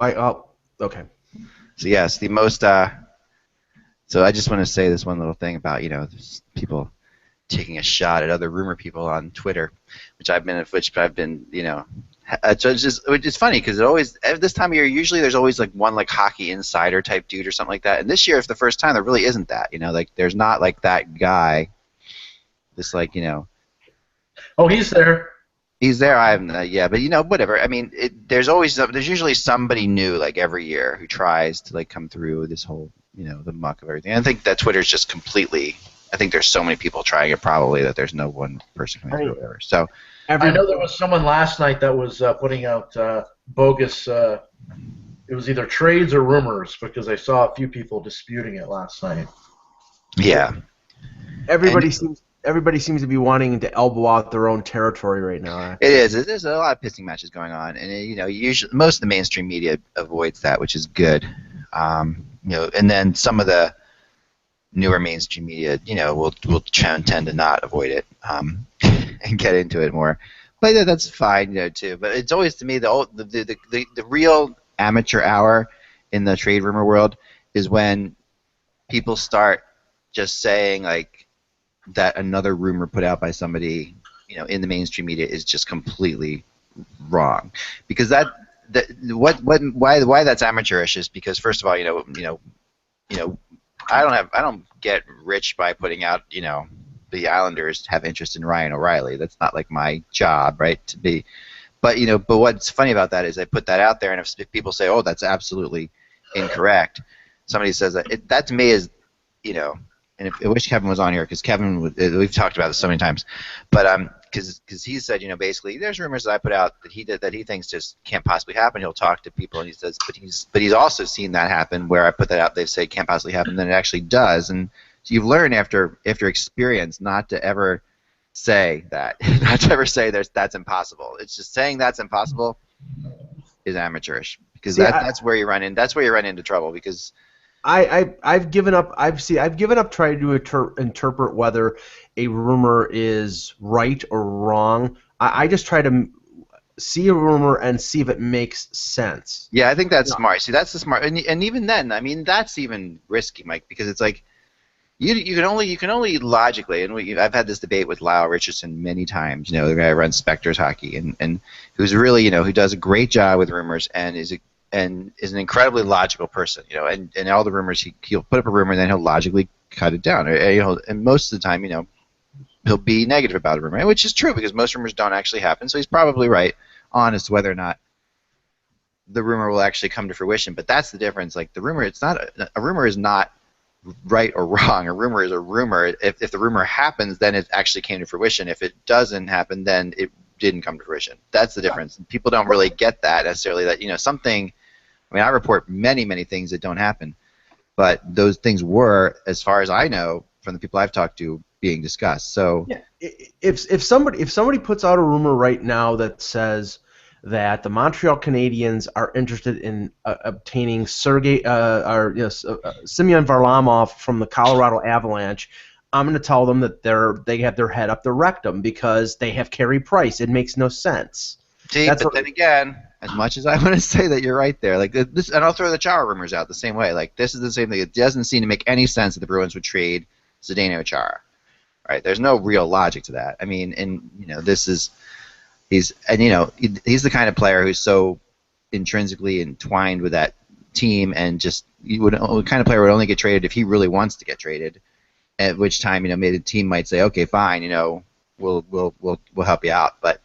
Okay. So yes, the most. So I just want to say this one little thing about people taking a shot at other rumor people on Twitter, which I've been so it's funny because it always at this time of year usually there's always like one like hockey insider type dude or something like that, and this year for the first time there really isn't that. Like there's not like that guy. This Oh, he's there. he's there. I'm yeah, but whatever. I mean, there's usually somebody new like every year who tries to like come through this whole the muck of everything. I think that Twitter's just completely. I think there's so many people trying it probably that there's no one person coming through whatever. So I know there was someone last night that was putting out bogus. It was either trades or rumors because I saw a few people disputing it last night. yeah, Everybody seems to be wanting to elbow out their own territory right now. it is. There's a lot of pissing matches going on, and usually most of the mainstream media avoids that, which is good. And then some of the newer mainstream media, will tend to not avoid it and get into it more. But that's fine, too. But it's always to me the real amateur hour in the trade rumor world is when people start just saying like that another rumor put out by somebody, in the mainstream media is just completely wrong, because why that's amateurish is because first of all, I don't get rich by putting out, the Islanders have interest in Ryan O'Reilly. That's not like my job, right? To be, but what's funny about that is I put that out there, and if people say, "Oh, that's absolutely incorrect," somebody says that to me is, and I wish Kevin was on here because Kevin, we've talked about this so many times, but because he said, basically there's rumors that I put out that he thinks just can't possibly happen. He'll talk to people and he says, but he's also seen that happen where I put that out, they say can't possibly happen, then it actually does, and so you've learned after experience not to ever say that, not to ever say that's impossible. It's just saying that's impossible is amateurish because that's where you run into trouble because. I've given up. I've given up trying to interpret whether a rumor is right or wrong. I just try to see a rumor and see if it makes sense. Yeah, I think that's smart. See, that's the smart, and even then, I mean, that's even risky, Mike, because it's like you can only logically, and I've had this debate with Lyle Richardson many times. The guy who runs Spectre's Hockey, and who's really who does a great job with rumors and is an incredibly logical person, and all the rumors he'll put up a rumor and then he'll logically cut it down, and most of the time, he'll be negative about a rumor, which is true because most rumors don't actually happen, so he's probably right on as to whether or not the rumor will actually come to fruition. But that's the difference. Like the rumor, it's not a rumor is not right or wrong. A rumor is a rumor. If the rumor happens, then it actually came to fruition. If it doesn't happen, then it didn't come to fruition. That's the difference. People don't really get that necessarily. That something. I mean, I report many things that don't happen, but those things were, as far as I know, from the people I've talked to, being discussed. So, yeah, if somebody puts out a rumor right now that says that the Montreal Canadiens are interested in obtaining Semyon Varlamov from the Colorado Avalanche, I'm going to tell them that they have their head up their rectum because they have Carey Price. It makes no sense. See, but then again, as much as I want to say that you're right there, like this, and I'll throw the Chara rumors out the same way. Like this is the same thing. It doesn't seem to make any sense that the Bruins would trade Zdeno Chara. Right? There's no real logic to that. I mean, and he's the kind of player who's so intrinsically entwined with that team, and just the kind of player would only get traded if he really wants to get traded. At which time, maybe the team might say, okay, fine, we'll help you out. But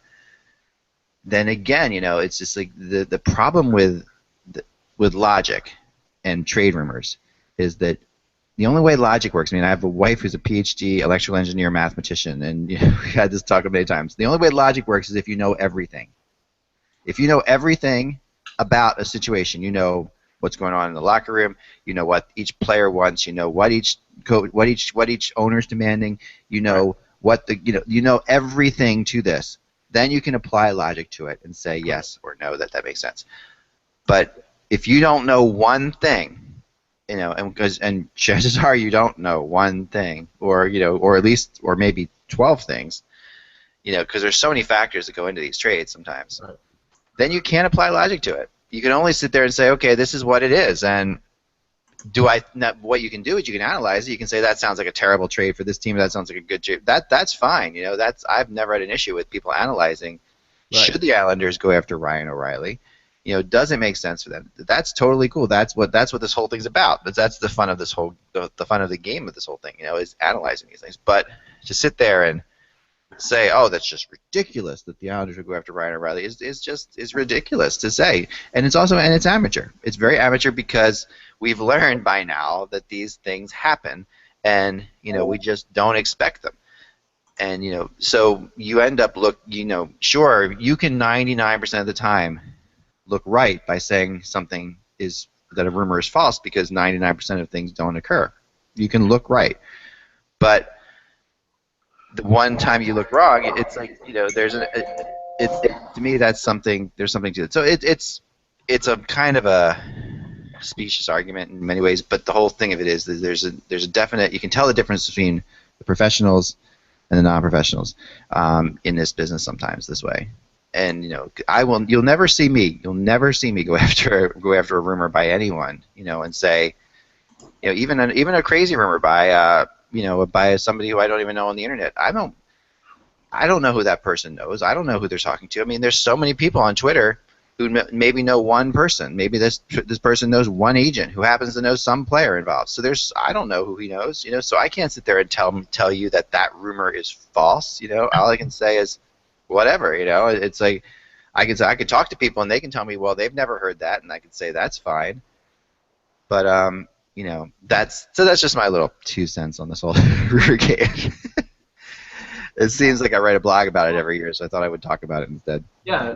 then again, it's just like the problem with logic and trade rumors is that the only way logic works. I mean, I have a wife who's a PhD electrical engineer, mathematician, and we had this talk many times. The only way logic works is if you know everything. If you know everything about a situation, you know what's going on in the locker room, you know what each player wants, you know what each owner's demanding, you know what you know everything to this. Then you can apply logic to it and say yes or no that makes sense. But if you don't know one thing, and chances are you don't know one thing, or or maybe 12 things, because there's so many factors that go into these trades sometimes. Right. Then you can't apply logic to it. you can only sit there and say, okay, this is what it is, and what you can do is you can analyze it. You can say that sounds like a terrible trade for this team. That sounds like a good trade. That's fine. I've never had an issue with people analyzing. Right. Should the Islanders go after Ryan O'Reilly? Does it make sense for them? That's totally cool. That's what this whole thing's about. That's the fun of this whole the fun of the game of this whole thing. Is analyzing these things. But to sit there and say, oh, that's just ridiculous that the Islanders would go after Ryan O'Reilly is ridiculous to say. And it's amateur. It's very amateur because we've learned by now that these things happen, and we just don't expect them. And so you end up sure, you can 99% of the time look right by saying something that a rumor is false because 99% of things don't occur. You can look right, but the one time you look wrong, it's like to me that's something. There's something to it. So it's a kind of a specious argument in many ways, but the whole thing of it is that there's a definite. You can tell the difference between the professionals and the non-professionals in this business sometimes this way. And you'll never see me go after a rumor by anyone, and say, even a crazy rumor by by somebody who I don't even know on the internet. I don't know who that person knows. I don't know who they're talking to. I mean, there's so many people on Twitter who maybe know one person. Maybe this person knows one agent who happens to know some player involved. So I don't know who he knows. So I can't sit there and tell you that rumor is false. All I can say is whatever. It's like I could talk to people and they can tell me, well, they've never heard that, and I could say that's fine. But that's just my little 2 cents on this whole rumor game. It seems like I write a blog about it every year, so I thought I would talk about it instead. Yeah,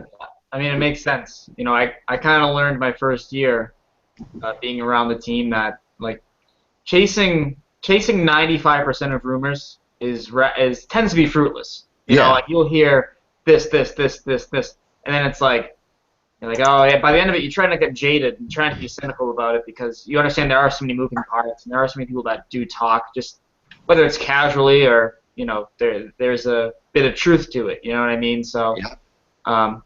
I mean, it makes sense. I kind of learned my first year being around the team that chasing 95% of rumors tends to be fruitless. You'll hear this, and then it's like. You're like, oh yeah. By the end of it, you're trying to get jaded and trying to be cynical about it because you understand there are so many moving parts and there are so many people that do talk, just whether it's casually or there's a bit of truth to it. You know what I mean? So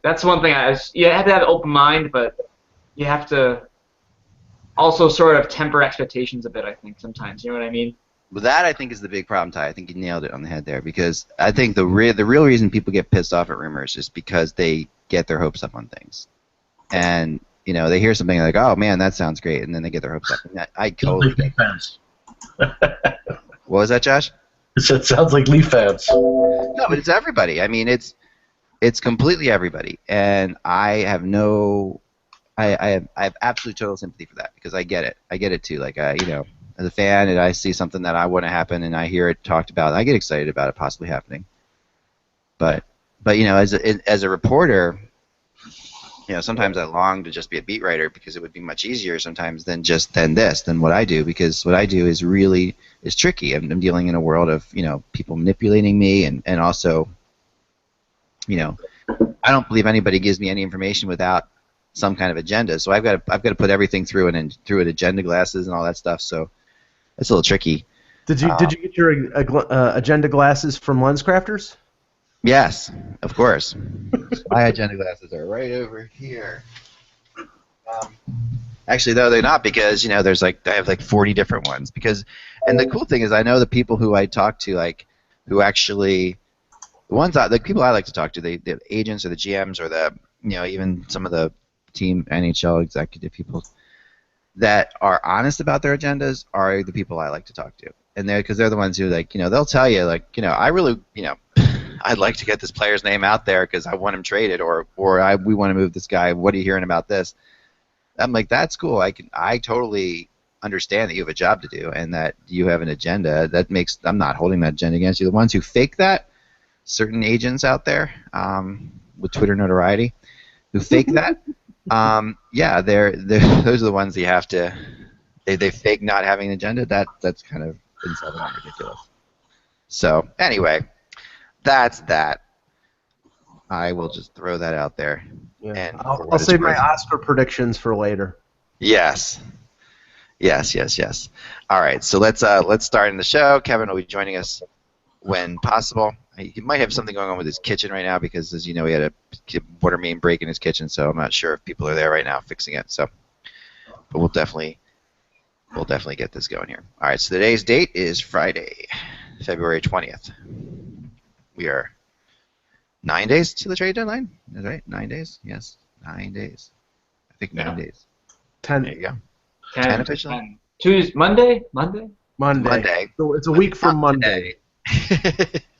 that's one thing. You have to have an open mind, but you have to also sort of temper expectations a bit. I think sometimes. You know what I mean? Well, that I think is the big problem, Ty. I think you nailed it on the head there because I think the real reason people get pissed off at rumors is because they get their hopes up on things. And they hear something like, "Oh man, that sounds great," and then they get their hopes up. And I totally get fans. What was that, Josh? It sounds like Leaf fans. No, but it's everybody. I mean, it's completely everybody, and I have absolute total sympathy for that because I get it. I get it too. Like as a fan, and I see something that I want to happen, and I hear it talked about, I get excited about it possibly happening. But as a reporter. Sometimes I long to just be a beat writer because it would be much easier sometimes than what I do because what I do is tricky. I'm dealing in a world of people manipulating me and also I don't believe anybody gives me any information without some kind of agenda. So I've got to put everything through agenda glasses and all that stuff. So it's a little tricky. Did you get your agenda glasses from LensCrafters? Yes, of course. My agenda glasses are right over here. Actually, though, they're not because there's I have 40 different ones. And the cool thing is, I know the people who I talk to, who actually, the people I like to talk to, the agents or the GMs or the even some of the team NHL executive people that are honest about their agendas are the people I like to talk to, and because they're the ones who they'll tell you I really I'd like to get this player's name out there because I want him traded, or we want to move this guy. What are you hearing about this? I'm like, that's cool. I totally understand that you have a job to do and that you have an agenda. I'm not holding that agenda against you. The ones who fake that, certain agents out there with Twitter notoriety, who fake that, those are the ones you have to. They fake not having an agenda. That's kind of insulting and ridiculous. So anyway. That's that. I will just throw that out there. Yeah. And I'll save my Oscar predictions for later. Yes. All right, so let's start in the show. Kevin will be joining us when possible. He might have something going on with his kitchen right now because, as you know, he had a water main break in his kitchen. So I'm not sure if people are there right now fixing it. So, but we'll definitely get this going here. All right. So today's date is Friday, February 20th. We are 9 days to the trade deadline. Is that right? 9 days? Yes, 9 days. I think 9 days. 10. There you go. 10 officially? 10. Tuesday, Monday? Monday. So it's a week from Monday.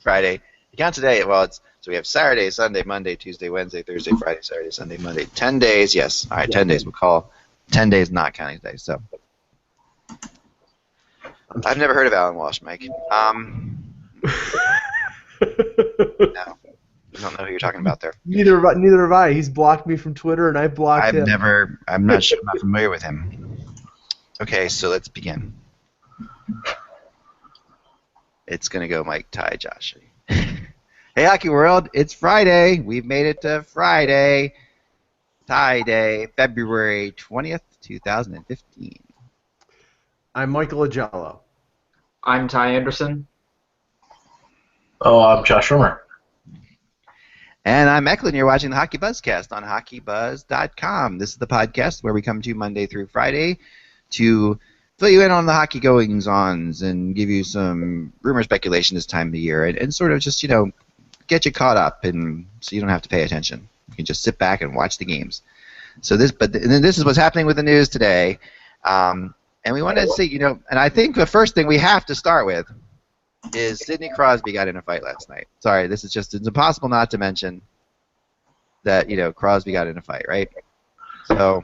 Friday. You count today. Well, so we have Saturday, Sunday, Monday, Tuesday, Wednesday, Thursday, Friday, Saturday, Sunday, Monday. 10 days. Yes. All right. 10 days. We'll call 10 days not counting today. So I've never heard of Alan Walsh, Mike. No. I don't know who you're talking about there. Neither have I. He's blocked me from Twitter, and I blocked him. I'm not sure. I'm not familiar with him. Okay, so let's begin. It's gonna go Mike, Ty, Josh. Hey, Hockey World! It's Friday. We've made it to Friday, Tie Day, February 20th, 2015. I'm Michael Agello. I'm Ty Anderson. Oh, I'm Josh Rummer. And I'm Eklund. You're watching the HockeyBuzzCast on HockeyBuzz.com. This is the podcast where we come to you Monday through Friday to fill you in on the hockey goings-ons and give you some rumor speculation this time of the year and sort of just, get you caught up and so you don't have to pay attention. You can just sit back and watch the games. So this is what's happening with the news today. And we wanted to see, and I think the first thing we have to start with is Sidney Crosby got in a fight last night. Sorry, it's impossible not to mention that, Crosby got in a fight, right? So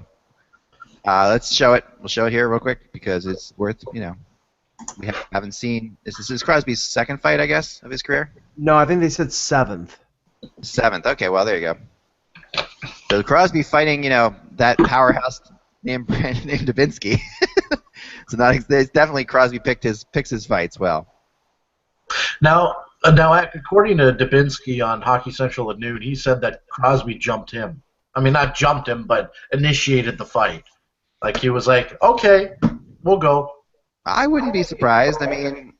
let's show it. We'll show it here real quick because it's worth, we haven't seen. This is Crosby's second fight, I guess, of his career? No, I think they said 7th. 7th. Okay, well, there you go. So Crosby fighting, that powerhouse named Dubinsky. So it's definitely Crosby picks his fights well. Now, according to Dubinsky on Hockey Central at noon, he said that Crosby jumped him. I mean, not jumped him, but initiated the fight. Like, he was like, okay, we'll go. I wouldn't be surprised. I mean,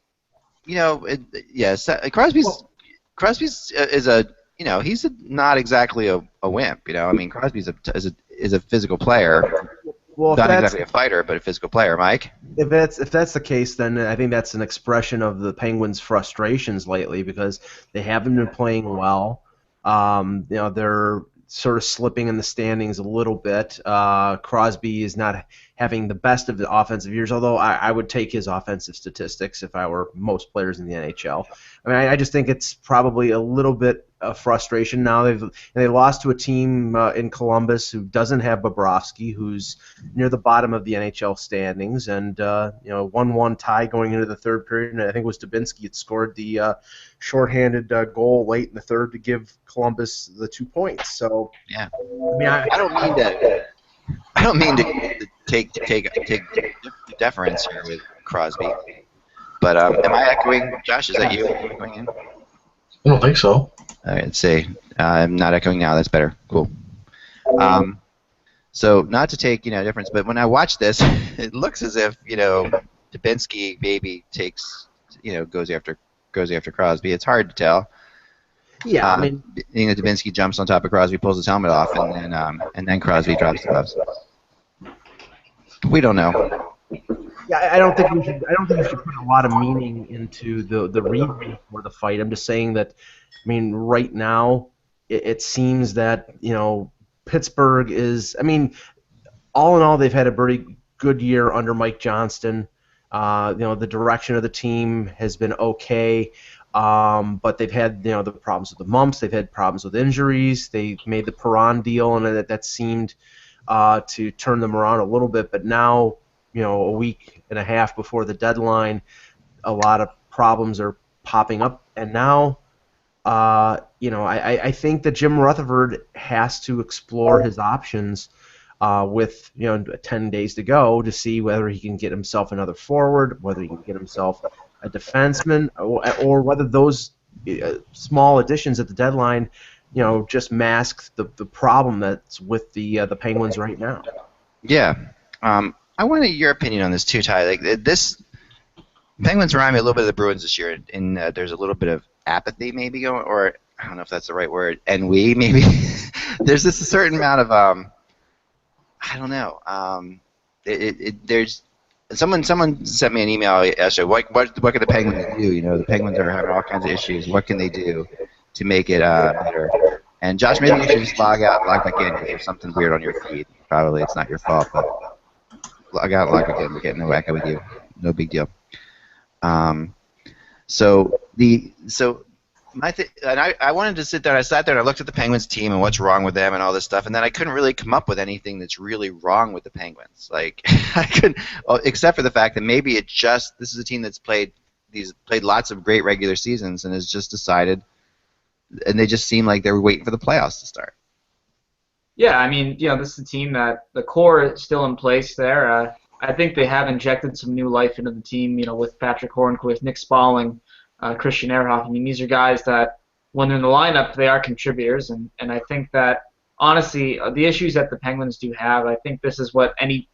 Crosby's is a, he's not exactly a wimp. I mean, Crosby's is a physical player. Well, not exactly a fighter, but a physical player, Mike. If that's the case, then I think that's an expression of the Penguins' frustrations lately because they haven't been playing well. They're sort of slipping in the standings a little bit. Crosby is not having the best of the offensive years, although I would take his offensive statistics if I were most players in the NHL. I mean, I just think it's probably a little bit of frustration now. They lost to a team in Columbus who doesn't have Bobrovsky, who's near the bottom of the NHL standings, and 1-1 tie going into the third period. And I think it was Dubinsky that scored the shorthanded goal late in the third to give Columbus the 2 points. So yeah, I mean, I don't mean to take deference here with Crosby, but am I echoing? Josh, is that you echoing in? I don't think so. All right, let's see. I'm not echoing now. That's better. Cool. So not to take difference, but when I watch this, it looks as if Dubinsky maybe goes after Crosby. It's hard to tell. Yeah, I mean, Dubinsky jumps on top of Crosby, pulls his helmet off, and then Crosby drops the gloves. We don't know. Yeah, I don't think we should put a lot of meaning into the reason for the fight. I'm just saying that, I mean, right now it seems that Pittsburgh is. I mean, all in all, they've had a pretty good year under Mike Johnston. The direction of the team has been okay, but they've had the problems with the mumps. They've had problems with injuries. They made the Perron deal, and that seemed to turn them around a little bit. But now, a week and a half before the deadline, a lot of problems are popping up, and now, I think that Jim Rutherford has to explore his options with 10 days to go to see whether he can get himself another forward, whether he can get himself a defenseman, or whether those small additions at the deadline, just mask the problem that's with the Penguins right now. Yeah. I wanted your opinion on this too, Ty. Like this, Penguins remind me a little bit of the Bruins this year, and there's a little bit of apathy maybe going, or I don't know if that's the right word, ennui maybe. There's just a certain amount of I don't know. There's someone sent me an email yesterday. What can the Penguins do? You know, the Penguins are having all kinds of issues. What can they do to make it better? And Josh, maybe you should just log back in because there's something weird on your feed. Probably it's not your fault, but log out, log back in. We're getting no echo with you. No big deal. And I wanted to sit there. I sat there and I looked at the Penguins team and what's wrong with them and all this stuff, and then I couldn't really come up with anything that's really wrong with the Penguins. Like I couldn't, except for the fact that maybe this is a team that's played lots of great regular seasons and has just decided, and they just seem like they were waiting for the playoffs to start. Yeah, I mean, this is a team that the core is still in place there. I think they have injected some new life into the team, with Patrick Hornquist, Nick Spalling, Christian Ehrhoff. I mean, these are guys that, when they're in the lineup, they are contributors, and I think that, honestly, the issues that the Penguins do have, I think this is what any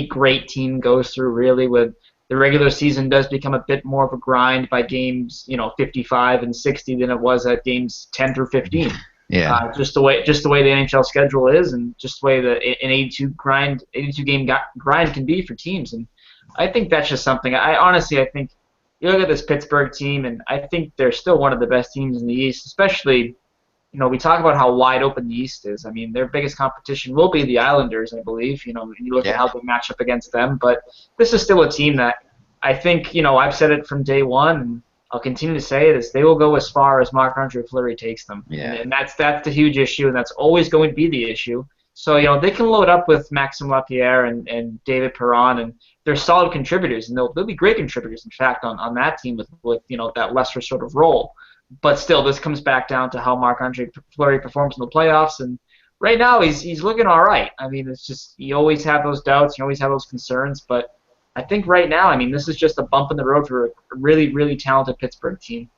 great team goes through, really, with the regular season does become a bit more of a grind by games, 55 and 60 than it was at games 10 through 15. Yeah. Just the way the NHL schedule is, and just the way an 82 game grind can be for teams, and I think that's just something. I think you look at this Pittsburgh team, and I think they're still one of the best teams in the East. Especially, we talk about how wide open the East is. I mean, their biggest competition will be the Islanders, I believe. And you look at how they match up against them, but this is still a team that I think I've said it from day one, and I'll continue to say it, is they will go as far as Marc-Andre Fleury takes them. Yeah. And that's the huge issue, and that's always going to be the issue. So, they can load up with Maxime Lapierre and David Perron, and they're solid contributors, and they'll be great contributors, in fact, on that team with that lesser sort of role. But still, this comes back down to how Marc-Andre Fleury performs in the playoffs, and right now he's looking all right. I mean, it's just you always have those doubts, you always have those concerns, but I think right now, this is just a bump in the road for a really, really talented Pittsburgh team.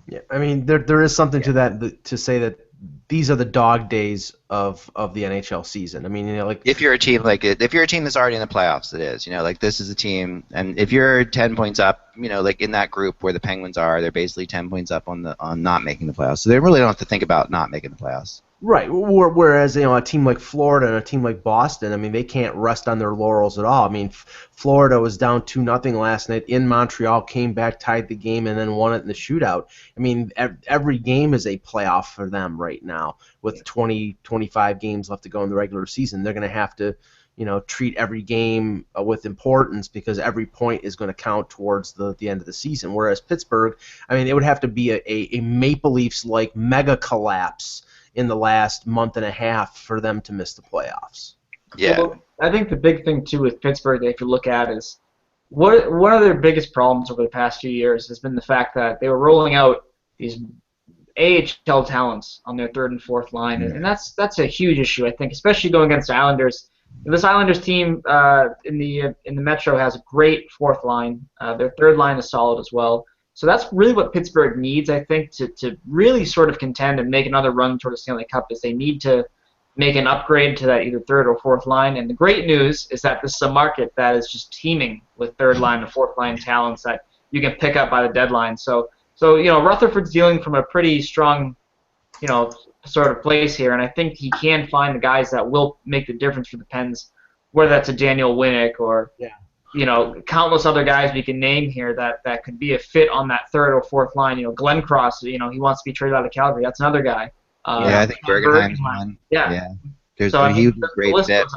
Yeah, I mean, there is something to that, to say that these are the dog days of the NHL season. I mean, if you're a team if you're a team that's already in the playoffs, it is. This is a team, and if you're 10 points up, like in that group where the Penguins are, they're basically 10 points up on not making the playoffs. So they really don't have to think about not making the playoffs. Right. Whereas a team like Florida and a team like Boston, they can't rest on their laurels at all. Florida was down 2-0 last night in Montreal, came back, tied the game, and then won it in the shootout. Every game is a playoff for them right now. With 25 games left to go in the regular season, they're going to have to, treat every game with importance, because every point is going to count towards the end of the season. Whereas Pittsburgh, it would have to be a Maple Leafs-like mega collapse in the last month and a half for them to miss the playoffs. Yeah. Well, I think the big thing, too, with Pittsburgh that if you look at is one of their biggest problems over the past few years has been the fact that they were rolling out these AHL talents on their third and fourth line, and that's a huge issue, I think, especially going against the Islanders. This Islanders team in the Metro has a great fourth line. Their third line is solid as well. So that's really what Pittsburgh needs, I think, to really sort of contend and make another run toward the Stanley Cup, is they need to make an upgrade to that either third or fourth line. And the great news is that this is a market that is just teeming with third line and fourth line talents that you can pick up by the deadline. So Rutherford's dealing from a pretty strong, sort of place here, and I think he can find the guys that will make the difference for the Pens, whether that's a Daniel Winnick or countless other guys we can name here that could be a fit on that third or fourth line. Glenn Cross, he wants to be traded out of Calgary. That's another guy. I think Bergenheim's one. Yeah. He was a great fit.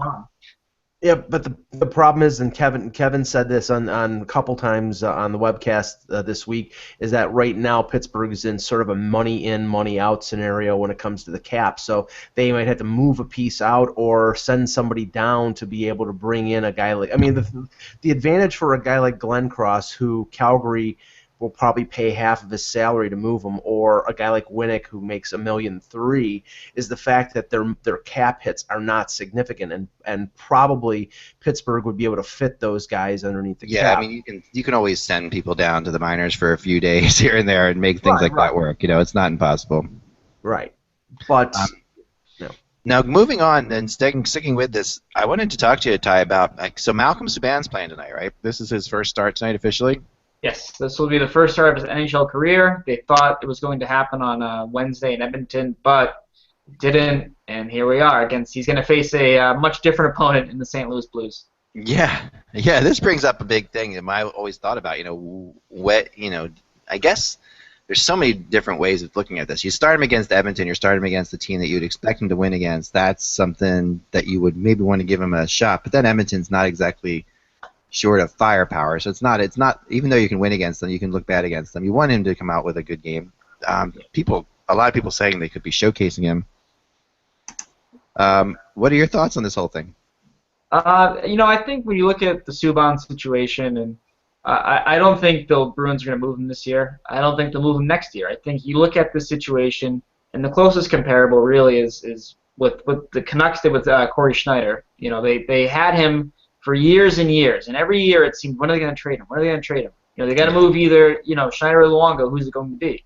Yeah, but the problem is, and Kevin said this on a couple times on the webcast this week, is that right now Pittsburgh is in sort of a money in, money out scenario when it comes to the cap. So they might have to move a piece out or send somebody down to be able to bring in a guy like. The advantage for a guy like Glenn Cross, who Calgary will probably pay half of his salary to move him, or a guy like Winnick who makes $1.3 million, is the fact that their cap hits are not significant, and probably Pittsburgh would be able to fit those guys underneath the cap. You can always send people down to the minors for a few days here and there and make things that work. It's not impossible. Right, but. Now, moving on and sticking with this, I wanted to talk to you, Ty, about so Malcolm Subban's playing tonight, right? This is his first start tonight officially. Yes, this will be the first start of his NHL career. They thought it was going to happen on Wednesday in Edmonton, but it didn't, and here we are. He's going to face a much different opponent in the St. Louis Blues. Yeah, yeah. This brings up a big thing that I always thought about. I guess there's so many different ways of looking at this. You start him against Edmonton. You're starting him against the team that you'd expect him to win against. That's something that you would maybe want to give him a shot. But then Edmonton's not exactly short of firepower, so it's not. Even though you can win against them, you can look bad against them. You want him to come out with a good game. A lot of people saying they could be showcasing him. What are your thoughts on this whole thing? I think when you look at the Subban situation, and I don't think the Bruins are going to move him this year. I don't think they'll move him next year. I think you look at the situation, and the closest comparable really is with the Canucks did with Corey Schneider. They had him for years and years, and every year it seemed, when are they going to trade him? When are they going to trade him? They got to move either Schneider or Luongo. Who's it going to be?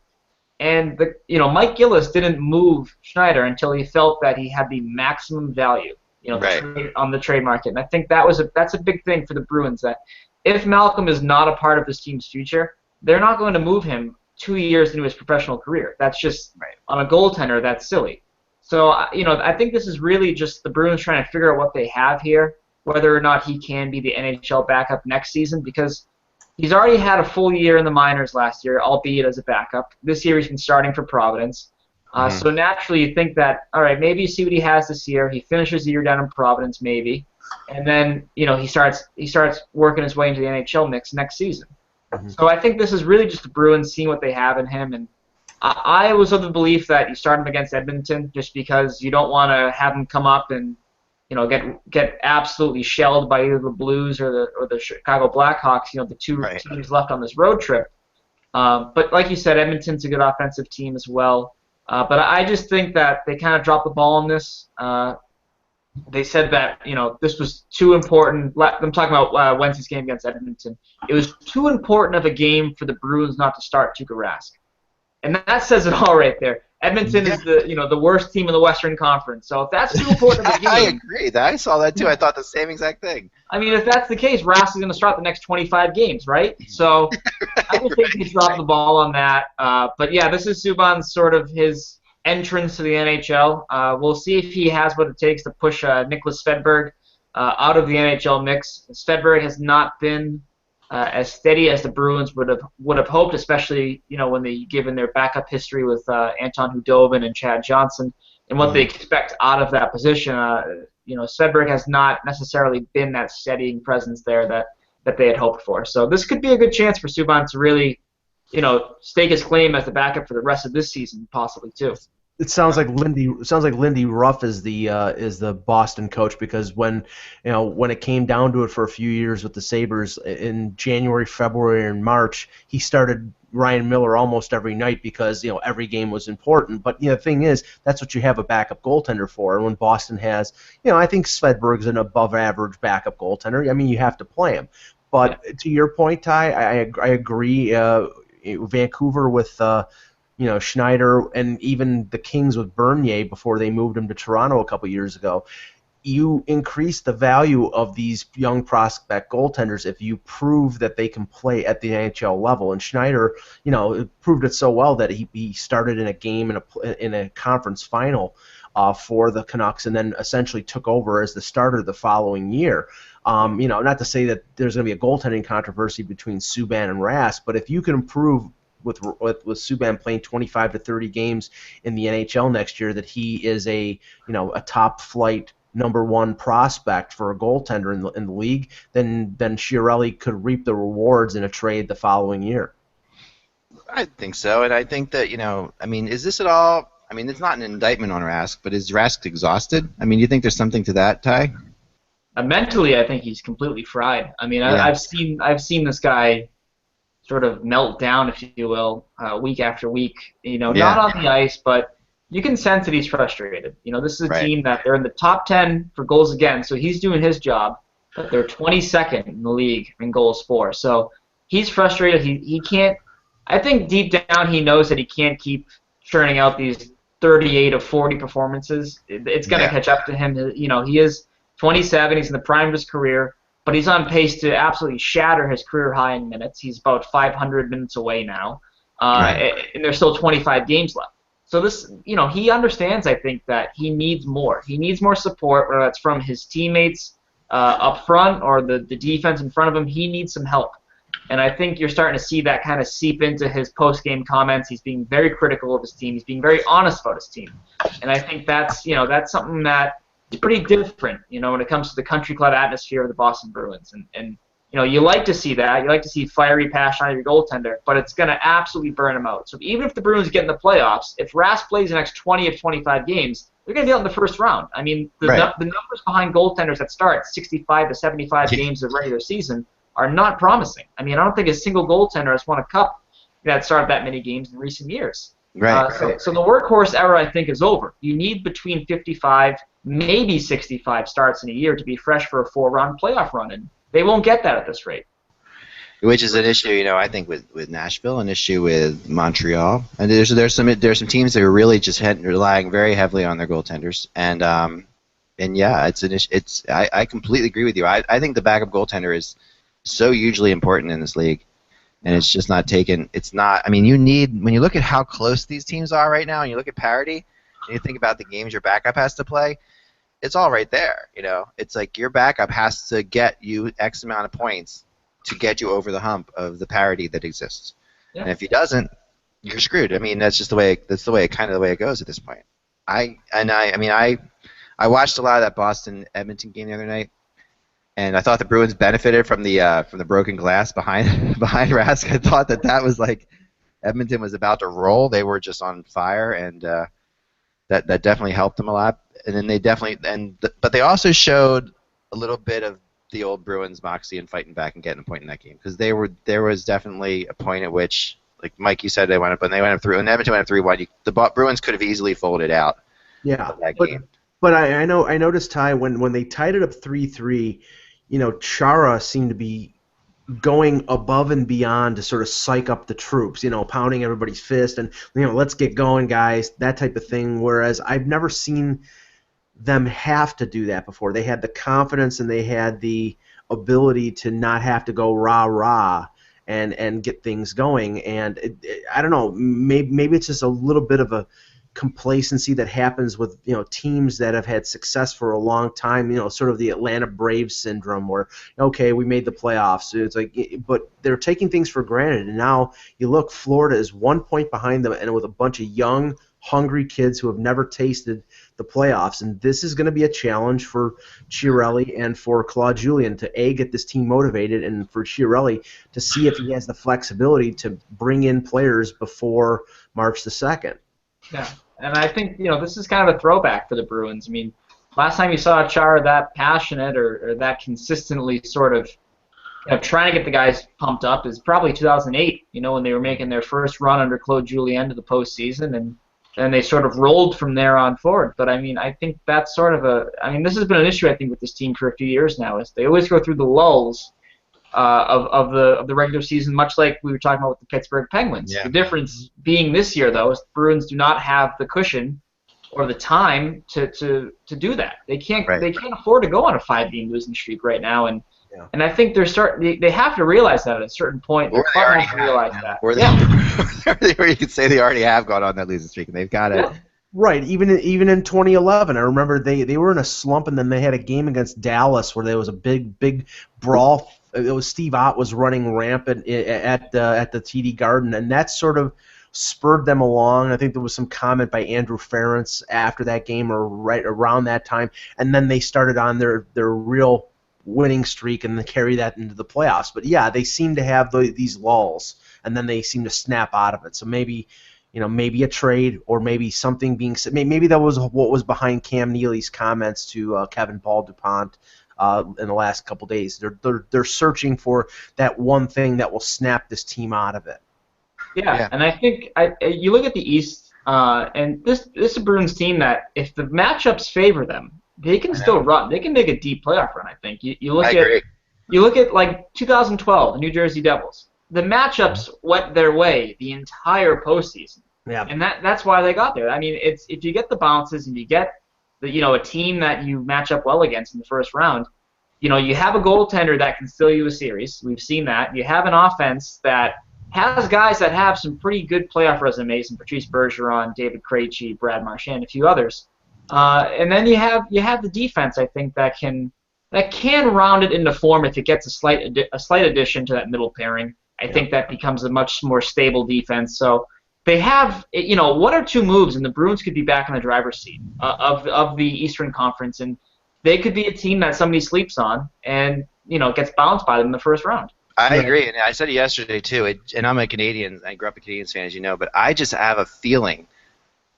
And Mike Gillis didn't move Schneider until he felt that he had the maximum value, Right. on the trade market. And I think that's a big thing for the Bruins, that if Malcolm is not a part of this team's future, they're not going to move him 2 years into his professional career. That's just, on a goaltender, that's silly. So, I think this is really just the Bruins trying to figure out what they have here, whether or not he can be the NHL backup next season, because he's already had a full year in the minors last year, albeit as a backup. This year he's been starting for Providence. So naturally you think that, all right, maybe you see what he has this year. He finishes the year down in Providence maybe, and then he starts working his way into the NHL mix next season. So I think this is really just the Bruins seeing what they have in him, and I was of the belief that you start him against Edmonton just because you don't want to have him come up and get absolutely shelled by either the Blues or the Chicago Blackhawks, the two teams left on this road trip. But like you said, Edmonton's a good offensive team as well. But I just think that they kind of dropped the ball on this. They said that this was too important. I'm talking about Wednesday's game against Edmonton. It was too important of a game for the Bruins not to start Tuukka Rask, and that says it all right there. Edmonton is the worst team in the Western Conference. So if that's too important of a game, I agree. I saw that too. I thought the same exact thing. I mean, if that's the case, Rask is going to start the next 25 games, right? So I just think he dropped the ball on that. But yeah, this is Subban's sort of his entrance to the NHL. We'll see if he has what it takes to push Nicklas Svedberg out of the NHL mix. Svedberg has not been as steady as the Bruins would have hoped, especially when they given their backup history with Anton Hudobin and Chad Johnson and what they expect out of that position. Svedberg has not necessarily been that steadying presence there that they had hoped for. So this could be a good chance for Subban to really stake his claim as the backup for the rest of this season, possibly too. It sounds like Lindy Ruff is the Boston coach, because when it came down to it for a few years with the Sabres in January, February, and March, he started Ryan Miller almost every night because every game was important. But the thing is, that's what you have a backup goaltender for. And when Boston has, I think Svedberg's an above average backup goaltender. I mean, you have to play him. But to your point, Ty, I agree. Vancouver with Schneider, and even the Kings with Bernier before they moved him to Toronto a couple years ago. You increase the value of these young prospect goaltenders if you prove that they can play at the NHL level. And Schneider, proved it so well that he started in a game in a conference final for the Canucks, and then essentially took over as the starter the following year. Not to say that there's going to be a goaltending controversy between Subban and Rask, but if you can improve with Subban playing 25 to 30 games in the NHL next year, that he is a top flight number one prospect for a goaltender in the league, then Chiarelli could reap the rewards in a trade the following year. I think so, and I think that is this at all? I mean, it's not an indictment on Rask, but is Rask exhausted? I mean, do you think there's something to that, Ty? Mentally, I think he's completely fried. I mean, I've seen this guy sort of melt down, if you will, week after week. Not on the ice, but you can sense that he's frustrated. This is a team that they're in the top 10 for goals against, so he's doing his job, but they're 22nd in the league in goals for. So he's frustrated. He can't. I think deep down he knows that he can't keep churning out these 38 of 40 performances. It's going to catch up to him. He is 27. He's in the prime of his career. but he's on pace to absolutely shatter his career high in minutes. He's about 500 minutes away now, and there's still 25 games left. So this, he understands, I think, that he needs more. He needs more support, whether that's from his teammates up front or the defense in front of him. He needs some help. And I think you're starting to see that kind of seep into his post-game comments. He's being very critical of his team. He's being very honest about his team. And I think that's something that is pretty different, when it comes to the country club atmosphere of the Boston Bruins. And you like to see that. You like to see fiery passion out of your goaltender, but it's going to absolutely burn him out. So even if the Bruins get in the playoffs, if Rask plays the next 20 of 25 games, they're going to be out in the first round. I mean, the numbers behind goaltenders that start 65 to 75 games of regular season are not promising. I mean, I don't think a single goaltender has won a cup that started that many games in recent years. So the workhorse era, I think, is over. You need between 55, maybe 65 starts in a year to be fresh for a 4-round playoff run, and they won't get that at this rate. Which is an issue, I think with Nashville, an issue with Montreal, and there's some teams that are really just relying very heavily on their goaltenders, and yeah, it's an issue. I completely agree with you. I think the backup goaltender is so hugely important in this league, and it's just not taken. It's not. I mean, when you look at how close these teams are right now, and you look at parity, and you think about the games your backup has to play, it's all right there. It's like your backup has to get you X amount of points to get you over the hump of the parity that exists. Yeah. And if he doesn't, you're screwed. I mean, that's just the way it goes at this point. I watched a lot of that Boston Edmonton game the other night, and I thought the Bruins benefited from the broken glass behind Rask. I thought that was like Edmonton was about to roll. They were just on fire, and that definitely helped them a lot. And then but they also showed a little bit of the old Bruins moxie and fighting back and getting a point in that game, because there was definitely a point at which, like Mike, you said, they went up 3, and Edmonton went up 3-1. The Bruins could have easily folded out. Yeah, of that game. But I noticed, Ty, when they tied it up 3-3, Chara seemed to be going above and beyond to sort of psych up the troops, pounding everybody's fist and, let's get going, guys, that type of thing. Whereas I've never seen them have to do that before. They had the confidence and they had the ability to not have to go rah-rah and get things going. And I don't know, maybe it's just a little bit of a complacency that happens with teams that have had success for a long time, sort of the Atlanta Braves syndrome, where okay, we made the playoffs. It's like, but they're taking things for granted, and now you look, Florida is 1 point behind them, and with a bunch of young, hungry kids who have never tasted the playoffs, and this is going to be a challenge for Chiarelli and for Claude Julien to get this team motivated, and for Chiarelli to see if he has the flexibility to bring in players before March the 2nd. Yeah, and I think this is kind of a throwback for the Bruins. I mean, last time you saw Chara that passionate or that consistently sort of trying to get the guys pumped up is probably 2008. When they were making their first run under Claude Julien to the postseason, and then they sort of rolled from there on forward. But I mean, I think that's sort of this has been an issue I think with this team for a few years now. Is they always go through the lulls of the regular season, much like we were talking about with the Pittsburgh Penguins. Yeah. The difference being this year, though, is the Bruins do not have the cushion or the time to do that. They can't afford to go on a 5-game losing streak right now, and I think they have to realize that at a certain point. Or they already have to realize that. Or you could say they already have gone on that losing streak, and they've got it. Yeah. Right, even in 2011, I remember they were in a slump, and then they had a game against Dallas where there was a big brawl. It was Steve Ott was running rampant at the TD Garden, and that sort of spurred them along. I think there was some comment by Andrew Ferentz after that game or right around that time, and then they started on their real winning streak and then carry that into the playoffs. But yeah, they seem to have these lulls, and then they seem to snap out of it. So maybe a trade, or maybe something being said. Maybe that was what was behind Cam Neely's comments to Kevin Paul DuPont in the last couple days. They're searching for that one thing that will snap this team out of it. Yeah. And I think you look at the East, and this is a Bruins team that if the matchups favor them, they can still run. They can make a deep playoff run. I think you look at like 2012, the New Jersey Devils. The matchups went their way the entire postseason. Yeah. And that's why they got there. I mean, it's if you get the bounces and you get a team that you match up well against in the first round, you have a goaltender that can steal you a series. We've seen that. You have an offense that has guys that have some pretty good playoff resumes, and Patrice Bergeron, David Krejci, Brad Marchand, a few others. And then you have the defense, I think, that can round it into form if it gets a slight addition to that middle pairing. I think that becomes a much more stable defense. So they have, one or two moves, and the Bruins could be back in the driver's seat of the Eastern Conference, and they could be a team that somebody sleeps on and gets bounced by them in the first round. I agree, and I said it yesterday too. And I'm a Canadian. I grew up a Canadiens fan, as you know, but I just have a feeling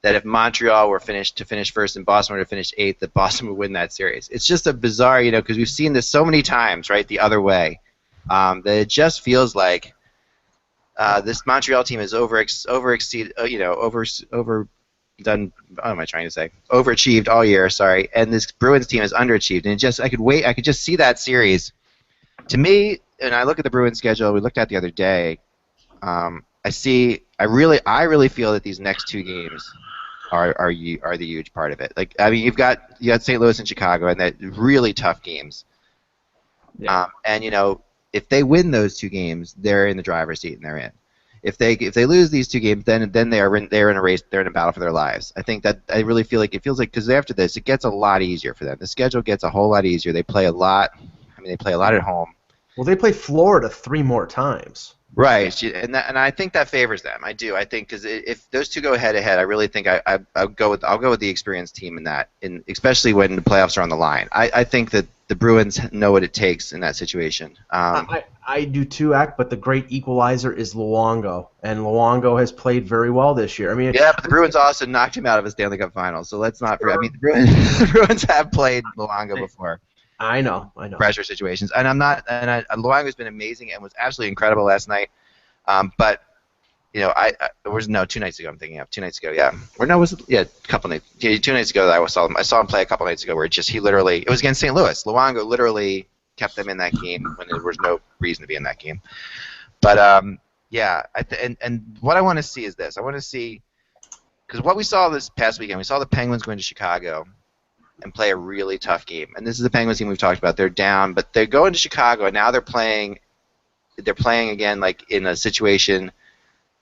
that if Montreal were to finish first and Boston were to finish eighth, that Boston would win that series. It's just a bizarre, because we've seen this so many times, right, the other way, that it just feels like this Montreal team has overachieved all year, sorry, and this Bruins team has underachieved. And I could just see that series. To me, and I look at the Bruins schedule we looked at the other day, I really feel that these next two games are the huge part of it. Like, I mean, you got St. Louis and Chicago, and that really tough games. Yeah. And if they win those two games, they're in the driver's seat and they're in. If they lose these two games, then they're in a race. They're in a battle for their lives. I think that I really feel like it feels like because after this, it gets a lot easier for them. The schedule gets a whole lot easier. They play a lot. They play a lot at home. Well, they play Florida 3 more times. Right, and I think that favors them. I do. I think because if those two go head to head, I really think I'll go with the experienced team in that, and especially when the playoffs are on the line. I think that the Bruins know what it takes in that situation. I do too, but the great equalizer is Luongo, and Luongo has played very well this year. I mean, yeah, but the Bruins also knocked him out of a Stanley Cup final, so let's not forget. I mean, the Bruins have played Luongo before. I know. Pressure situations, and Luongo's been amazing and was absolutely incredible last night. But it was 2 nights ago. I'm thinking of 2 nights ago. Yeah, or no, was it? Yeah, a couple nights. Yeah, 2 nights ago that I saw him play a couple nights ago where it was against St. Louis. Luongo literally kept them in that game when there was no reason to be in that game. But yeah, and what I want to see is this. I want to see because what we saw this past weekend, we saw the Penguins going to Chicago and play a really tough game. And this is the Penguins team we've talked about. They're down, but they're going to Chicago, and now they're playing again like in a situation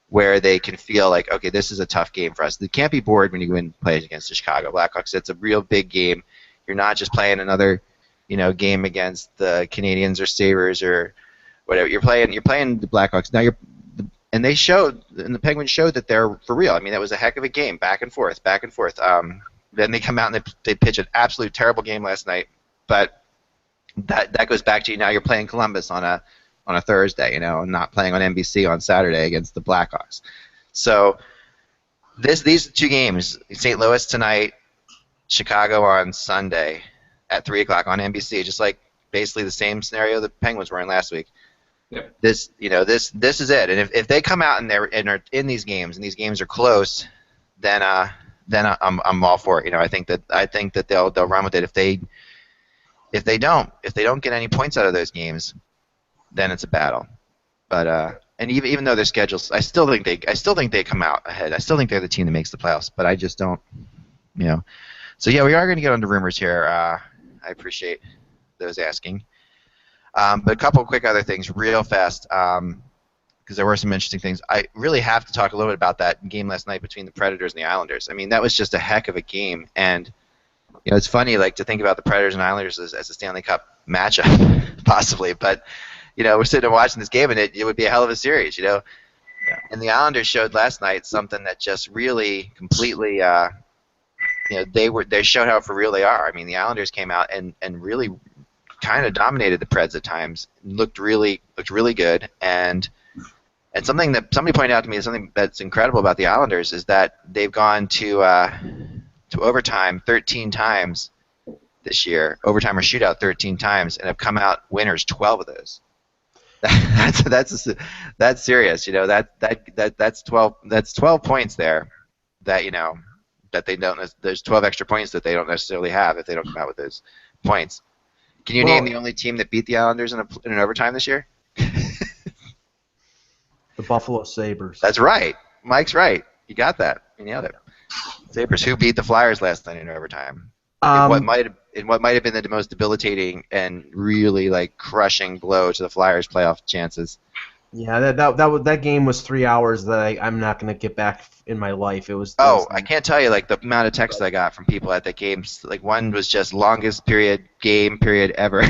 where they can feel like, okay, this is a tough game for us. They can't be bored when you win plays against the Chicago Blackhawks. It's a real big game. You're not just playing another, game against the Canadiens or Sabres or whatever. You're playing the Blackhawks. Now and the Penguins showed that they're for real. I mean, that was a heck of a game, back and forth. Then they come out and they pitch an absolute terrible game last night. But that goes back to now you're playing Columbus on a Thursday, and not playing on NBC on Saturday against the Blackhawks. So these two games, St. Louis tonight, Chicago on Sunday at 3 o'clock on NBC, just like basically the same scenario the Penguins were in last week. Yep. This is it. And if they come out and are in these games and these games are close, then I'm all for it. I think that they'll run with it. If they don't get any points out of those games, then it's a battle. But and even though their schedules, I still think they come out ahead. I still think they're the team that makes the playoffs. But I just don't, So yeah, we are going to get on to rumors here. I appreciate those asking. But a couple of quick other things, real fast, because there were some interesting things. I really have to talk a little bit about that game last night between the Predators and the Islanders. I mean, that was just a heck of a game, and it's funny to think about the Predators and Islanders as a Stanley Cup matchup, possibly. But we're sitting and watching this game, and it would be a hell of a series, Yeah. And the Islanders showed last night something that just really completely, they showed how for real they are. I mean, the Islanders came out and really kind of dominated the Preds at times, looked really good, and something that somebody pointed out to me, something that's incredible about the Islanders is that they've gone to overtime 13 times this year, overtime or shootout 13 times, and have come out winners 12 of those. That's serious, that's 12 points there that they don't. There's 12 extra points that they don't necessarily have if they don't come out with those points. Can you name the only team that beat the Islanders in an overtime this year? The Buffalo Sabres. That's right. Mike's right. You got that. You nailed it. Sabres, who beat the Flyers last night in overtime? What might have in what might have been the most debilitating and really like crushing blow to the Flyers' playoff chances. Yeah, that game was 3 hours that I'm not going to get back in my life. It was. I can't tell you like the amount of texts I got from people at the games. Like one was just longest game period ever.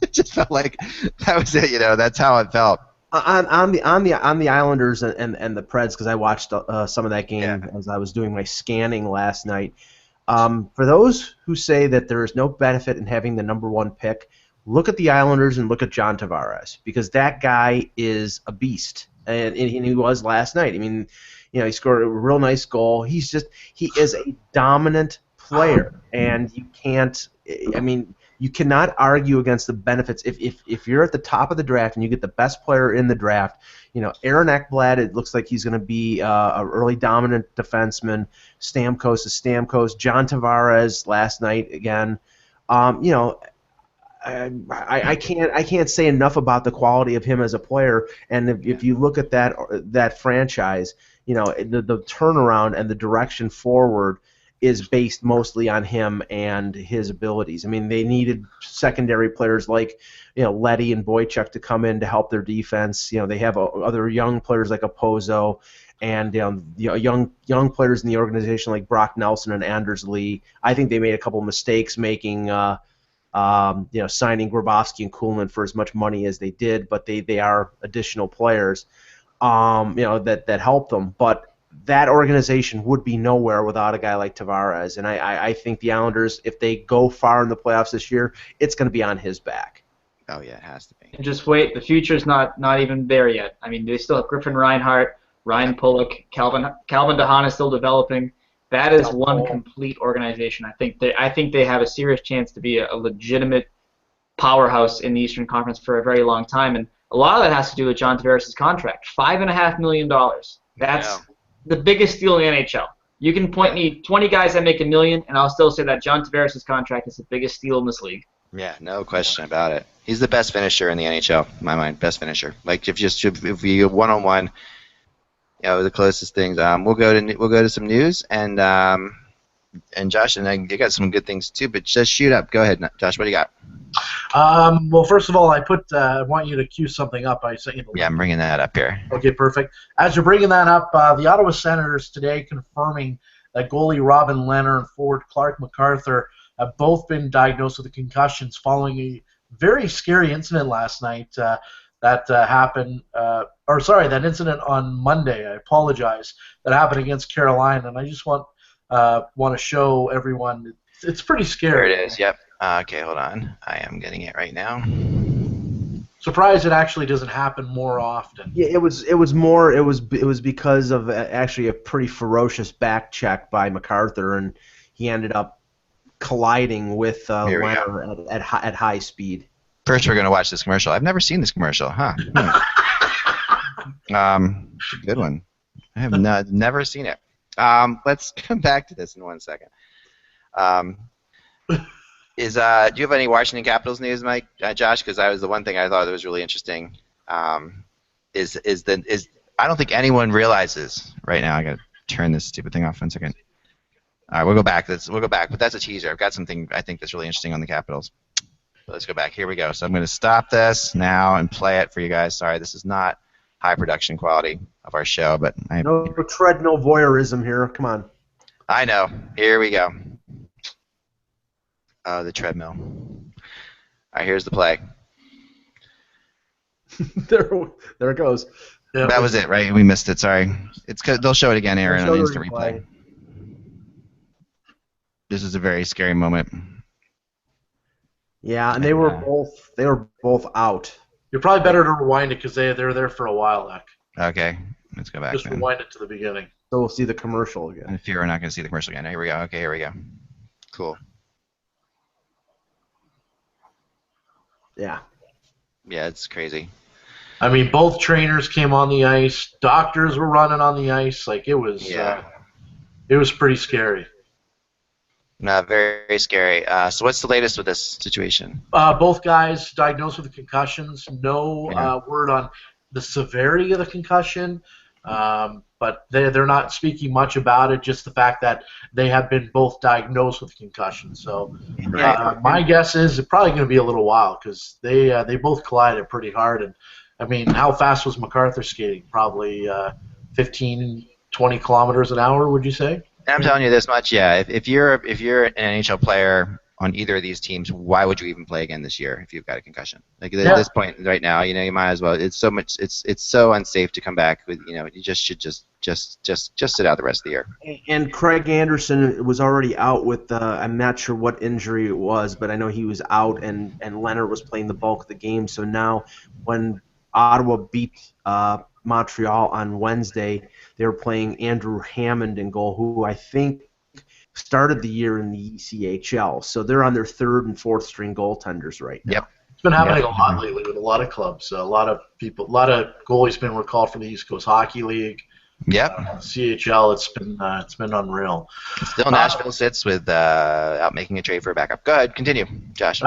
It just felt like that was it. That's how it felt. On the Islanders and the Preds, because I watched some of that game as I was doing my scanning last night. For those who say that there is no benefit in having the number 1 pick, look at the Islanders and look at John Tavares, because that guy is a beast, and he was last night. I mean, he scored a real nice goal. He is a dominant player, and you can't. I mean, you cannot argue against the benefits. If you're at the top of the draft and you get the best player in the draft, Aaron Ekblad, it looks like he's going to be a really dominant defenseman. Stamkos is Stamkos. John Tavares last night again. I can't say enough about the quality of him as a player. And if you look at that franchise, the turnaround and the direction forward is based mostly on him and his abilities. I mean, they needed secondary players like Leddy and Boychuk to come in to help their defense. They have other young players like Opozo, and young players in the organization like Brock Nelson and Anders Lee. I think they made a couple mistakes making signing Grabowski and Kuhlman for as much money as they did, but they are additional players that help them. But that organization would be nowhere without a guy like Tavares, and I think the Islanders, if they go far in the playoffs this year, it's going to be on his back. Oh yeah, it has to be. And just wait, the future's not even there yet. I mean, they still have Griffin Reinhart, Ryan Pulock, Calvin DeHaan is still developing. That is one complete organization. I think they have a serious chance to be a legitimate powerhouse in the Eastern Conference for a very long time, and a lot of that has to do with John Tavares' contract, $5.5 million. That's the biggest deal in the NHL. You can point me 20 guys that make $1 million, and I'll still say that John Tavares' contract is the biggest deal in this league. Yeah, no question about it. He's the best finisher in the NHL, in my mind. Best finisher. Like if you one-on-one, the closest things. We'll go to some news, and Josh and you got some good things too. But just shoot up. Go ahead, Josh. What do you got? Well, first of all, I want you to cue something up. I sent you the link. Yeah, I'm bringing that up here. Okay, perfect. As you're bringing that up, the Ottawa Senators today confirming that goalie Robin Lehner and forward Clark MacArthur have both been diagnosed with concussions following a very scary incident last night that happened. That incident on Monday. I apologize. That happened against Carolina, and I just want to show everyone. It's pretty scary. There it is. Yep. Okay, hold on. I am getting it right now. Surprised it actually doesn't happen more often. Yeah, it was because of actually a pretty ferocious back check by MacArthur, and he ended up colliding with Lehner at high speed. First, we're going to watch this commercial. I've never seen this commercial, huh? It's a good one. I have never seen it. Let's come back to this in 1 second. Do you have any Washington Capitals news, Mike, Josh? Because that was the one thing I thought that was really interesting. I don't think anyone realizes right now. I got to turn this stupid thing off 1 second. All right, we'll go back. But that's a teaser. I've got something I think that's really interesting on the Capitals. So let's go back. Here we go. So I'm going to stop this now and play it for you guys. Sorry, this is not high production quality of our show, but no tread, no voyeurism here. Come on. I know. Here we go. Oh, the treadmill. All right, here's the play. there it goes. Yeah, that was it, right? We missed it. Sorry. It's 'cause they'll show it again, Aaron, on instant replay. This is a very scary moment. Yeah, and they were both out. You're probably better to rewind it because they're there for a while, Ek. Okay, let's go back. Just rewind it to the beginning. So we'll see the commercial again. I fear we're not going to see the commercial again. Here we go. Okay, here we go. Cool. Yeah. Yeah, it's crazy. I mean, both trainers came on the ice. Doctors were running on the ice. Like it was pretty scary. No, very, very scary. So what's the latest with this situation? Both guys diagnosed with concussions. No word on the severity of the concussion. but they're not speaking much about it. Just the fact that they have been both diagnosed with concussion. So my guess is it's probably going to be a little while because they both collided pretty hard. And I mean, how fast was MacArthur skating? Probably 15, 20 kilometers an hour, would you say? And I'm telling you this much, yeah. If you're an NHL player on either of these teams, why would you even play again this year if you've got a concussion? Like at this point right now, you might as well. It's so much. It's so unsafe to come back with. You just should just sit out the rest of the year. And Craig Anderson was already out with I'm not sure what injury it was, but I know he was out, and Leonard was playing the bulk of the game. So now when Ottawa beat Montreal on Wednesday, they were playing Andrew Hammond in goal, who I think started the year in the ECHL. So they're on their third and fourth string goaltenders right now. Yep. It's been happening a lot lately with a lot of clubs. A lot of goalies been recalled from the East Coast Hockey League. Yep. CHL, it's been unreal. Still Nashville sits with out making a trade for a backup. Go ahead, continue, Josh.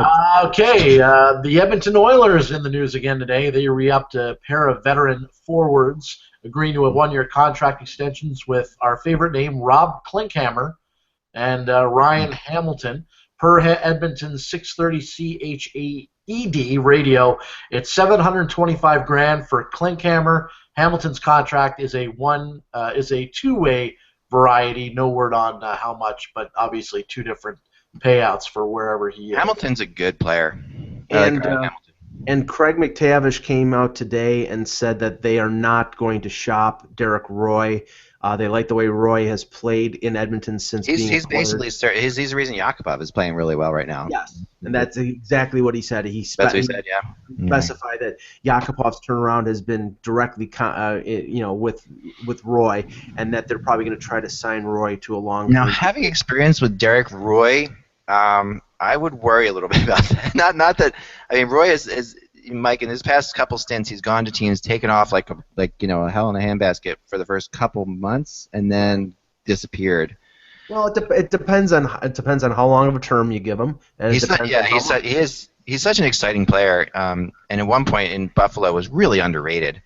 Okay, the Edmonton Oilers in the news again today. They re-upped a pair of veteran forwards, agreeing to a one-year contract extensions with our favorite name, Rob Klinkhammer, and Ryan Hamilton. Per Edmonton's 630 CHAED radio, it's $725,000 for Klinkhammer. Hamilton's contract is a two-way variety. No word on how much, but obviously two different payouts for wherever he is. Hamilton's a good player. And Craig McTavish came out today and said that they are not going to shop Derek Roy. They like the way Roy has played in Edmonton since being he's basically he's the reason Yakupov is playing really well right now. Yes, and that's exactly what he said. He That's what he said, yeah. Specified that Yakupov's turnaround has been directly, with Roy, and that they're probably going to try to sign Roy to a long. Now, having experience with Derek Roy, I would worry a little bit about that. Not that I mean, Roy is Mike, in his past couple stints, he's gone to teams, taken off like a hell in a handbasket for the first couple months, and then disappeared. Well, it depends on how long of a term you give him. And he's such an exciting player, and at one point in Buffalo was really underrated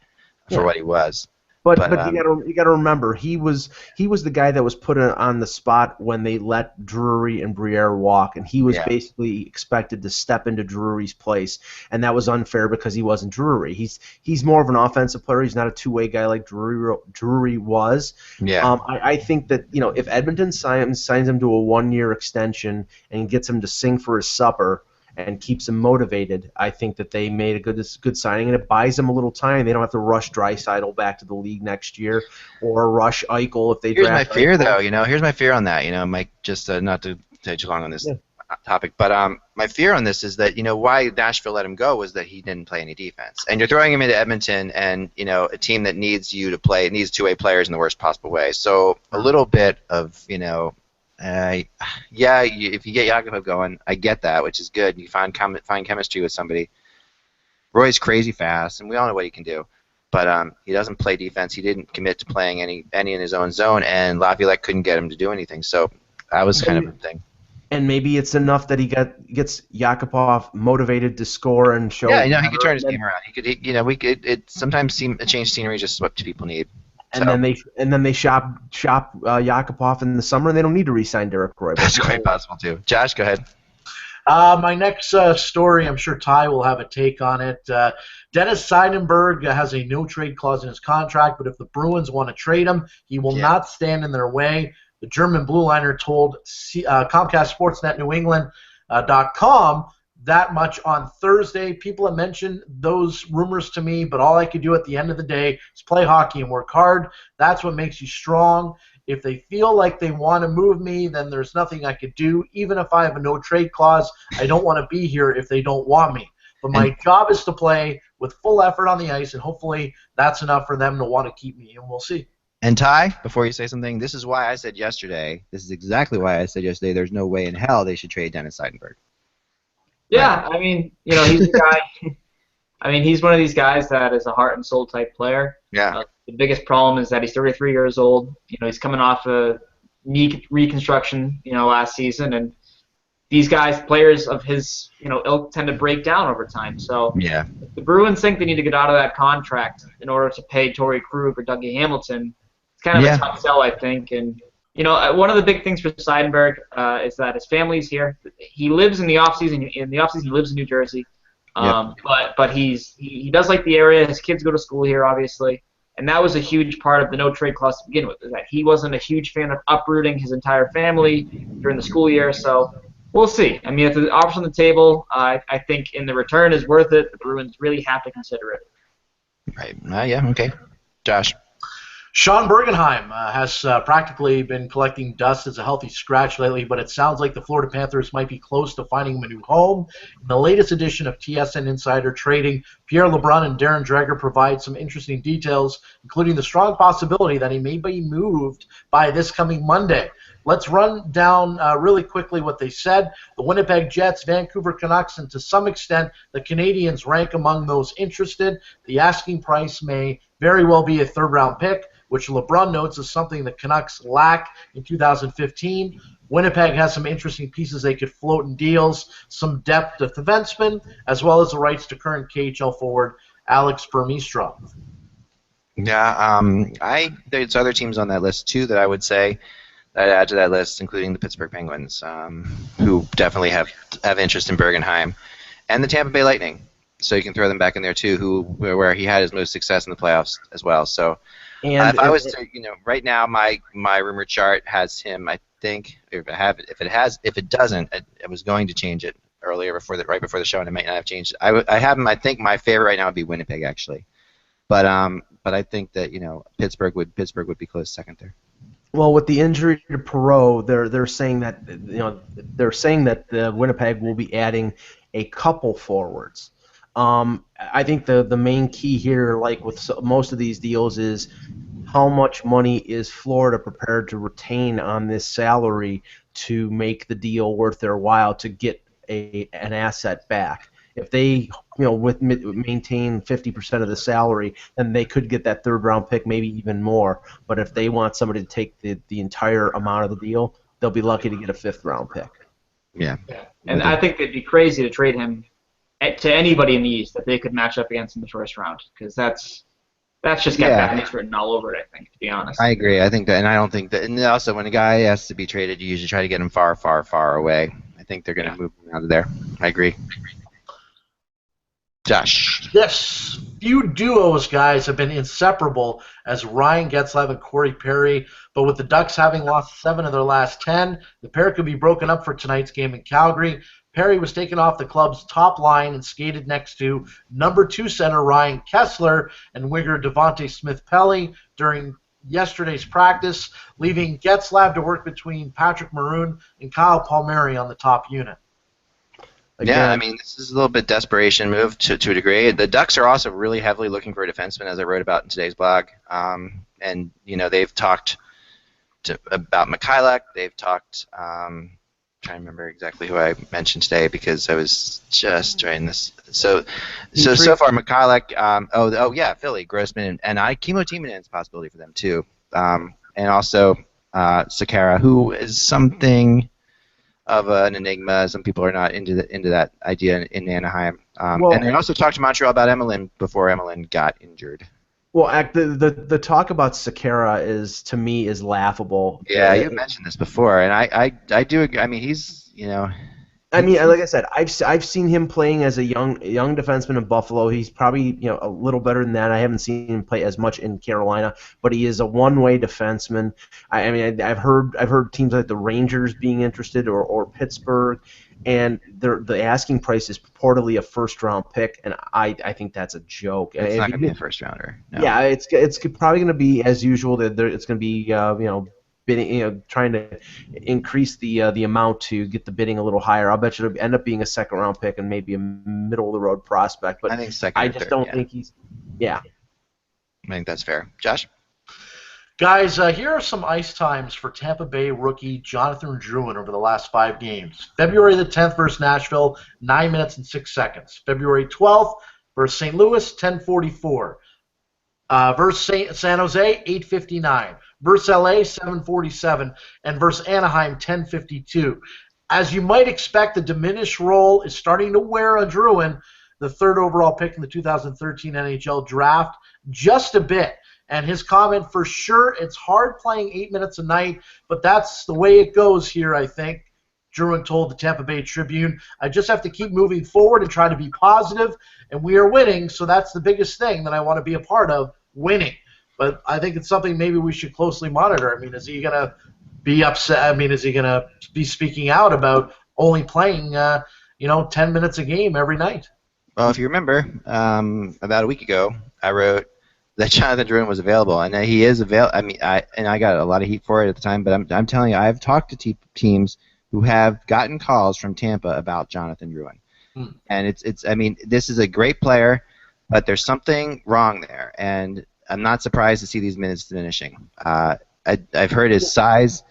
for what he was. But you got to remember, he was the guy that was put on the spot when they let Drury and Briere walk, and he was basically expected to step into Drury's place, and that was unfair because he wasn't Drury. He's more of an offensive player. He's not a two-way guy like Drury was. Yeah. I think that if Edmonton signs him to a one-year extension and gets him to sing for his supper and keeps him motivated, I think that they made a good signing, and it buys them a little time. They don't have to rush Draisaitl back to the league next year or rush Eichel if they draft. Here's my fear, though. Here's my fear on that. Mike, just not to take too long on this topic, but my fear on this is that why Nashville let him go was that he didn't play any defense, and you're throwing him into Edmonton, and a team that needs you to play, needs two-way players in the worst possible way. So a little bit of if you get Yakupov going, I get that, which is good. You find chemistry with somebody. Roy's crazy fast, and we all know what he can do. But he doesn't play defense. He didn't commit to playing any in his own zone, and Laviolette couldn't get him to do anything. So that was kind of a thing. And maybe it's enough that he gets Yakupov motivated to score and show. Yeah, he could turn his game around. Sometimes a change of scenery is just what people need. And then they shop Yakupov in the summer, and they don't need to re-sign Derek Roy. That's quite possible too. Josh, go ahead. My next story, I'm sure Ty will have a take on it. Dennis Seidenberg has a no-trade clause in his contract, but if the Bruins want to trade him, he will not stand in their way. The German blue liner told Comcast Sportsnet New England.com that much on Thursday. People have mentioned those rumors to me, but all I could do at the end of the day is play hockey and work hard. That's what makes you strong. If they feel like they want to move me, then there's nothing I could do. Even if I have a no-trade clause, I don't want to be here if they don't want me. But my job is to play with full effort on the ice, and hopefully that's enough for them to want to keep me, and we'll see. And Ty, before you say something, this is exactly why I said yesterday there's no way in hell they should trade Dennis Seidenberg. Yeah, I mean, he's a guy. I mean, he's one of these guys that is a heart and soul type player. Yeah. The biggest problem is that he's 33 years old. He's coming off a knee reconstruction, last season, and these guys, players of his, ilk, tend to break down over time. So if the Bruins think they need to get out of that contract in order to pay Torrey Krug or Dougie Hamilton, it's kind of Yeah. a tough sell, I think. And one of the big things for Seidenberg is that his family's here. He lives in the off season. In the off season, he lives in New Jersey. But he does like the area. His kids go to school here, obviously. And that was a huge part of the no trade clause to begin with, is that he wasn't a huge fan of uprooting his entire family during the school year. So we'll see. I mean, if the option on the table, I think in the return is worth it. The Bruins really have to consider it. Right. Yeah. Okay. Josh. Sean Bergenheim has practically been collecting dust as a healthy scratch lately, but it sounds like the Florida Panthers might be close to finding him a new home. In the latest edition of TSN Insider Trading, Pierre LeBrun and Darren Dreger provide some interesting details, including the strong possibility that he may be moved by this coming Monday. Let's run down really quickly what they said. The Winnipeg Jets, Vancouver Canucks, and to some extent the Canadiens rank among those interested. The asking price may very well be a third-round pick, which LeBrun notes is something the Canucks lack in 2015. Winnipeg has some interesting pieces they could float in deals, some depth of defensemen, as well as the rights to current KHL forward Alex Burmistrov. Yeah, there's other teams on that list too that I would say that I'd add to that list, including the Pittsburgh Penguins, who definitely have interest in Bergenheim, and the Tampa Bay Lightning. So you can throw them back in there too, where he had his most success in the playoffs as well. So if I was to, right now my rumor chart has him. I think if it doesn't, I was going to change it earlier right before the show, and I might not have changed it. I have him. I think my favorite right now would be Winnipeg actually, but I think that Pittsburgh would be close second there. Well, with the injury to Perreault, they're saying that the Winnipeg will be adding a couple forwards. I think the main key here, like with most of these deals, is how much money is Florida prepared to retain on this salary to make the deal worth their while to get an asset back. If they maintain 50% of the salary, then they could get that third-round pick, maybe even more. But if they want somebody to take the entire amount of the deal, they'll be lucky to get a fifth-round pick. Yeah. And I think it'd be crazy to trade him to anybody in the East that they could match up against in the first round, because that's just got bad news written all over it, I think, to be honest. I agree. I think that, and I don't think that, and also when a guy has to be traded, you usually try to get him far, far, far away. I think they're going to move him out of there. I agree. Josh. Yes, few duos, guys, have been inseparable as Ryan Getzlaf and Corey Perry, but with the Ducks having lost 7 of their last 10, the pair could be broken up for tonight's game in Calgary. Perry was taken off the club's top line and skated next to number 2 center Ryan Kessler and winger Devontae Smith-Pelly during yesterday's practice, leaving Getzlaf to work between Patrick Maroon and Kyle Palmieri on the top unit. Again, yeah, I mean, this is a little bit desperation move to a degree. The Ducks are also really heavily looking for a defenseman, as I wrote about in today's blog. And they've talked about Mikhailuk. They've talked. I'm trying to remember exactly who I mentioned today because I was just trying this. So far Mikhailuk. Philly Grossman and Kimo Timonen is a possibility for them too. And also Sakara, who is something of an enigma. Some people are not into that idea in Anaheim. And they also talked to Montreal about Emelin before Emelin got injured. Well, the talk about Sakara to me is laughable. Yeah, you've mentioned this before, and I do agree. I mean, he's I mean, like I said, I've seen him playing as a young defenseman in Buffalo. He's probably a little better than that. I haven't seen him play as much in Carolina, but he is a one-way defenseman. I mean, I've heard teams like the Rangers being interested or Pittsburgh, and the asking price is purportedly a first-round pick, and I think that's a joke. It's not going to be a first-rounder. No. Yeah, it's probably going to be as usual. It's going to be bidding, trying to increase the amount to get the bidding a little higher. I'll bet you it'll end up being a second-round pick and maybe a middle-of-the-road prospect. But I think second. I just don't think he's. Yeah. I think that's fair. Josh. Guys, here are some ice times for Tampa Bay rookie Jonathan Drouin over the last 5 games. February the 10th versus Nashville, 9 minutes and 6 seconds. February 12th versus St. Louis, 10:44. Versus San Jose, 8:59. Versus LA, 7:47. And versus Anaheim, 10:52. As you might expect, the diminished role is starting to wear on Drouin, the 3rd overall pick in the 2013 NHL draft, just a bit. And his comment, for sure, it's hard playing 8 minutes a night, but that's the way it goes here, I think. Drouin told the Tampa Bay Tribune, I just have to keep moving forward and try to be positive, and we are winning, so that's the biggest thing that I want to be a part of, winning. But I think it's something maybe we should closely monitor. I mean, is he going to be upset? I mean, is he going to be speaking out about only playing, 10 minutes a game every night? Well, if you remember, about a week ago, I wrote that Jonathan Drouin was available, and he is available. I mean, I got a lot of heat for it at the time, but I'm telling you, I've talked to teams who have gotten calls from Tampa about Jonathan Drouin. And it's I mean, this is a great player, but there's something wrong there, and I'm not surprised to see these minutes diminishing. I've heard his size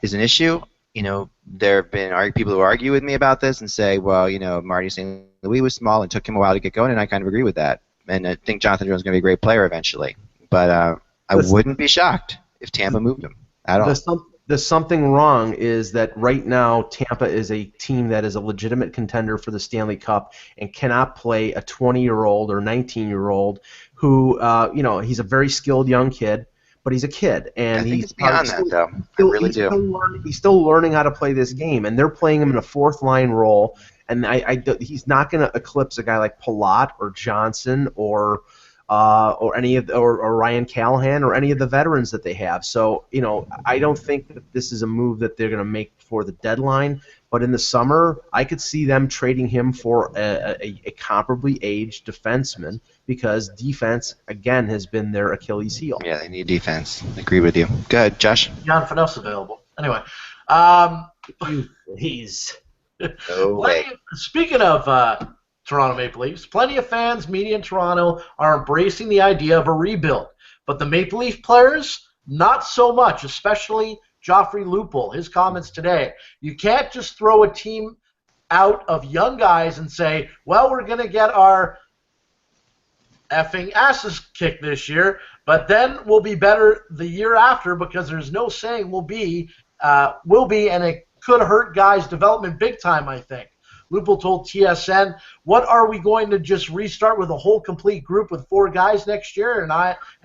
is an issue. There have been people who argue with me about this and say, well, Marty St. Louis was small and took him a while to get going, and I kind of agree with that. And I think Jonathan Drouin's going to be a great player eventually. But I wouldn't be shocked if Tampa moved him at all. There's something wrong is that right now Tampa is a team that is a legitimate contender for the Stanley Cup and cannot play a 20-year-old or 19-year-old who, he's a very skilled young kid, but he's a kid. And I think it's beyond that, though. I really do. He's still learning how to play this game, and they're playing him in a fourth-line role, and he's not going to eclipse a guy like Palat or Johnson or Ryan Callahan or any of the veterans that they have. So, I don't think that this is a move that they're going to make for the deadline. But in the summer, I could see them trading him for a comparably aged defenseman because defense, again, has been their Achilles heel. Yeah, they need defense. I agree with you. Go ahead, Josh. John Finau's available. Anyway. He's... No way. Speaking of Toronto Maple Leafs, plenty of fans, media in Toronto are embracing the idea of a rebuild. But the Maple Leaf players, not so much, especially Joffrey Lupul. His comments today. You can't just throw a team out of young guys and say, well, we're going to get our effing asses kicked this year, but then we'll be better the year after because there's no saying will be, and it could hurt guys' development big time, I think. Lupul told TSN, what are we going to just restart with a whole complete group with 4 guys next year and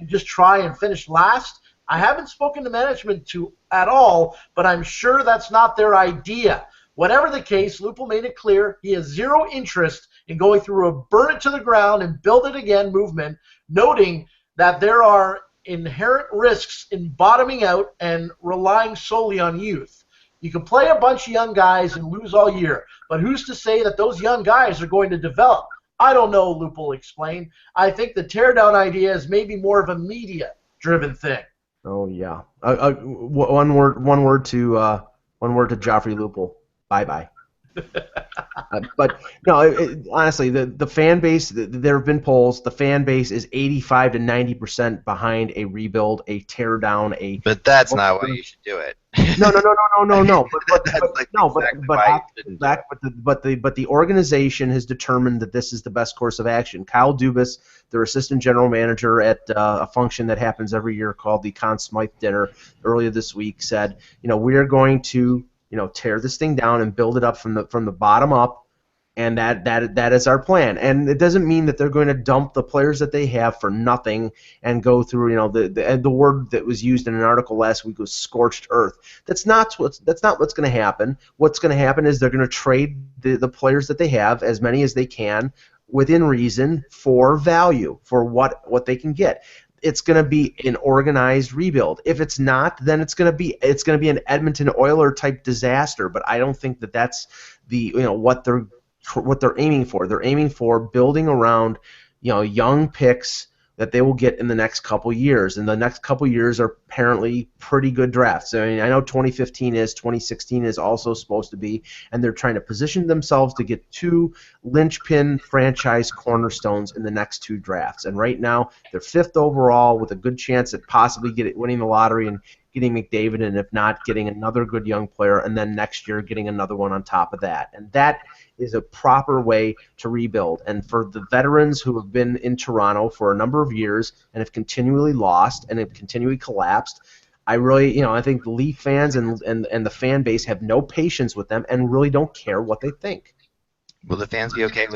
just try and finish last? I haven't spoken to management at all, but I'm sure that's not their idea. Whatever the case, Lupul made it clear he has zero interest in going through a burn it to the ground and build it again movement, noting that there are inherent risks in bottoming out and relying solely on youth. You can play a bunch of young guys and lose all year, but who's to say that those young guys are going to develop? I don't know, Lupul explained. I think the teardown idea is maybe more of a media-driven thing. Oh yeah. One word to Joffrey Lupul. Bye. But no, honestly, the fan base. There have been polls. The fan base is 85 to 90% behind a rebuild, a tear down, a. But that's not why you should do it. No. But the organization has determined that this is the best course of action. Kyle Dubas, their assistant general manager at a function that happens every year called the Conn Smythe Dinner, earlier this week said, we are going to tear this thing down and build it up from the bottom up, and that is our plan. And it doesn't mean that they're going to dump the players that they have for nothing and go through the word that was used in an article last week was scorched earth. That's not what's going to happen. What's going to happen is they're going to trade the players that they have, as many as they can, within reason, for value, for what they can get. It's going to be an organized rebuild. If it's not, then it's going to be an Edmonton Oiler type disaster. But I don't think that that's what they're aiming for. They're aiming for building around young picks that they will get in the next couple years. And the next couple years are apparently pretty good drafts. I mean, I know 2015 is, 2016 is also supposed to be, and they're trying to position themselves to get 2 linchpin franchise cornerstones in the next 2 drafts. And right now, they're 5th overall with a good chance at possibly winning the lottery and getting McDavid, and if not, getting another good young player, and then next year getting another one on top of that. And that is a proper way to rebuild. And for the veterans who have been in Toronto for a number of years and have continually lost and have continually collapsed, I really, I think the Leaf fans and the fan base have no patience with them and really don't care what they think. Will the fans be okay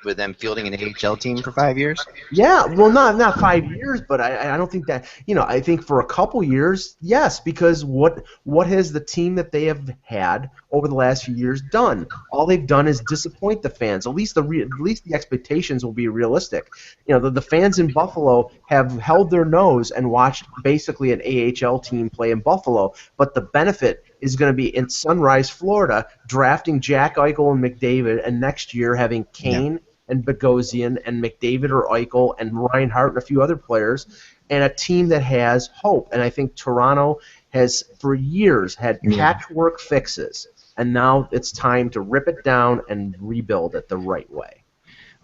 with them fielding an AHL team for 5 years? Yeah, well, not 5 years, but I don't think that, I think for a couple years, yes, because what has the team that they have had over the last few years done? All they've done is disappoint the fans. At least the expectations will be realistic. The fans in Buffalo have held their nose and watched basically an AHL team play in Buffalo, but the benefit is going to be in Sunrise, Florida, drafting Jack Eichel and McDavid, and next year having Kane and Bogosian and McDavid or Eichel and Reinhart and a few other players, and a team that has hope. And I think Toronto has, for years, had patchwork fixes, and now it's time to rip it down and rebuild it the right way.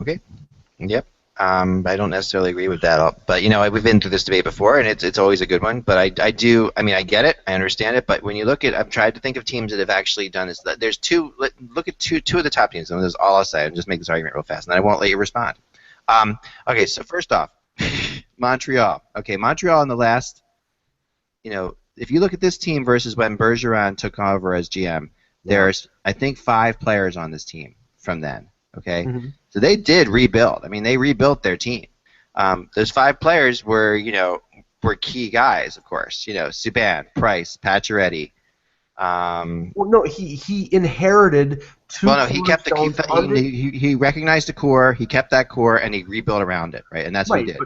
Okay. Yep. I don't necessarily agree with that, but we've been through this debate before, and it's always a good one. But I get it, I understand it. But when you look at, I've tried to think of teams that have actually done this. There's two. Look at two of the top teams, and that's all I'll say. And just make this argument real fast, and I won't let you respond. Okay, so first off, Montreal. Okay, Montreal in the last, if you look at this team versus when Bergeron took over as GM, there's I think 5 players on this team from then. Okay. Mm-hmm. So they did rebuild. I mean, they rebuilt their team. Those 5 players were key guys, of course. Subban, Price, Pacioretty. Well, no, he inherited 2. Well, no, he kept he recognized the core, he kept that core, and he rebuilt around it, right? And that's what he did.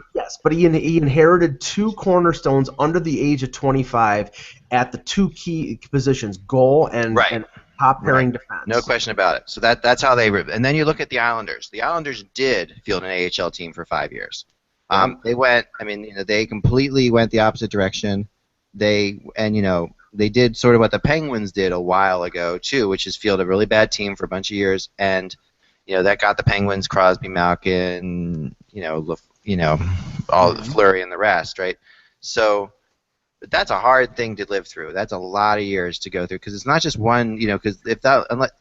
But he inherited 2 cornerstones under the age of 25 at the 2 key positions, goal and top pairing defense. No question about it. So that's how they and then you look at the Islanders. The Islanders did field an AHL team for 5 years. They completely went the opposite direction. They did sort of what the Penguins did a while ago too, which is field a really bad team for a bunch of years, and that got the Penguins, Crosby, Malkin, all the Fleury and the rest, right? So. But that's a hard thing to live through. That's a lot of years to go through because it's not just one. Because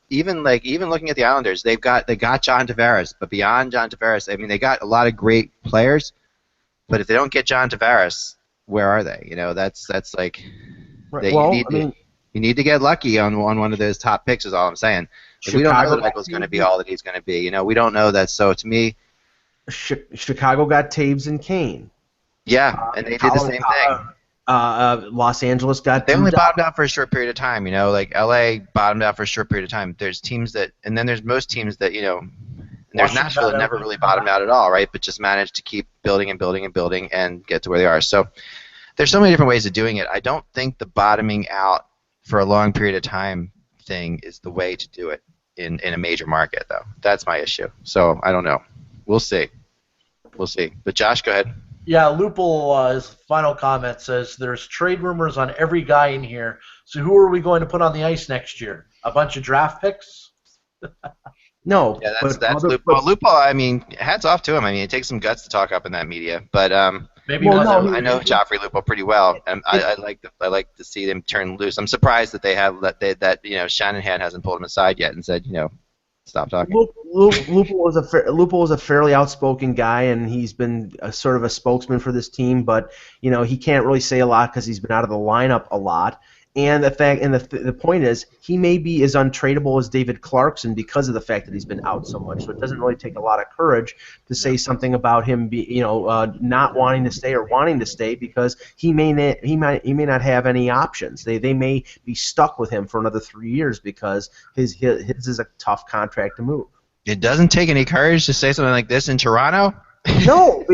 even looking at the Islanders, they got John Tavares, but beyond John Tavares, they got a lot of great players. But if they don't get John Tavares, where are they? That's like you need to get lucky on one of those top picks. Is all I'm saying. We don't know that Eichel's going to be all that he's going to be. We don't know that. So to me, Chicago got Taves and Kane. Yeah, and they did the same thing. Los Angeles got. They only bottomed out for a short period of time, like LA bottomed out for a short period of time. There's teams that, and then there's most teams that, and there's Nashville that never really bottomed out at all, right? But just managed to keep building and building and building and get to where they are. So there's so many different ways of doing it. I don't think the bottoming out for a long period of time thing is the way to do it in a major market, though. That's my issue. So I don't know. We'll see. But Josh, go ahead. Yeah, Lupul, his final comment says, there's trade rumors on every guy in here, so who are we going to put on the ice next year? A bunch of draft picks? No. Yeah, that's Lupul. Lupul, hats off to him. It takes some guts to talk up in that media. But I know Joffrey Lupul pretty well, and I like to see them turn loose. I'm surprised that that Shanahan hasn't pulled him aside yet and said, stop talking. Lupul was a fairly outspoken guy, and he's been sort of a spokesman for this team. But he can't really say a lot because he's been out of the lineup a lot. And the point is, he may be as untradeable as David Clarkson because of the fact that he's been out so much. So it doesn't really take a lot of courage to say something about him, not wanting to stay or wanting to stay because he may not have any options. They may be stuck with him for another 3 years because his is a tough contract to move. It doesn't take any courage to say something like this in Toronto. No.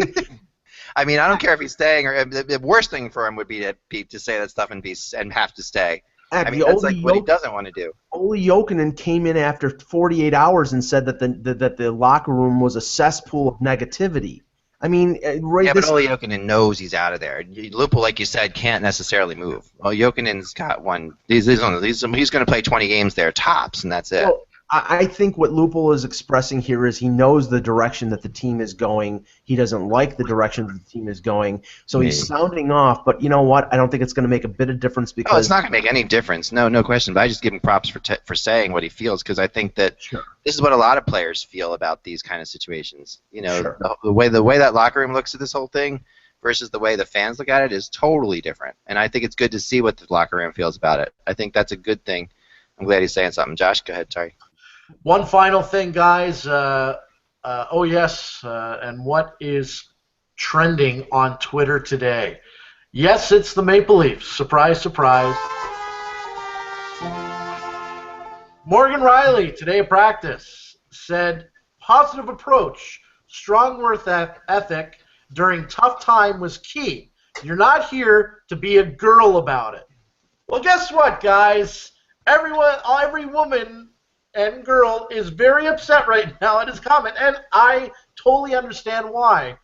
I don't care if he's staying, or the worst thing for him would be to say that stuff and have to stay. That's like what he doesn't want to do. Ole Jokinen came in after 48 hours and said that the locker room was a cesspool of negativity. But Ole Jokinen knows he's out of there. Lupul, like you said, can't necessarily move. Well, Jokinen's got one. He's going to play 20 games there tops, and that's it. Well, I think what Lupul is expressing here is he knows the direction that the team is going. He doesn't like the direction that the team is going, so he's sounding off. But you know what? I don't think it's going to make a bit of difference because it's not going to make any difference. No question. But I just give him props for saying what he feels because I think that this is what a lot of players feel about these kind of situations. The way that locker room looks at this whole thing versus the way the fans look at it is totally different. And I think it's good to see what the locker room feels about it. I think that's a good thing. I'm glad he's saying something. Josh, go ahead. Sorry. One final thing, guys. Oh, yes. And what is trending on Twitter today? Yes, it's the Maple Leafs. Surprise, surprise. Morgan Riley, today at practice, said positive approach, strong work ethic during tough time was key. You're not here to be a girl about it. Well, guess what, guys? Every woman and girl is very upset right now at his comment, and I totally understand why.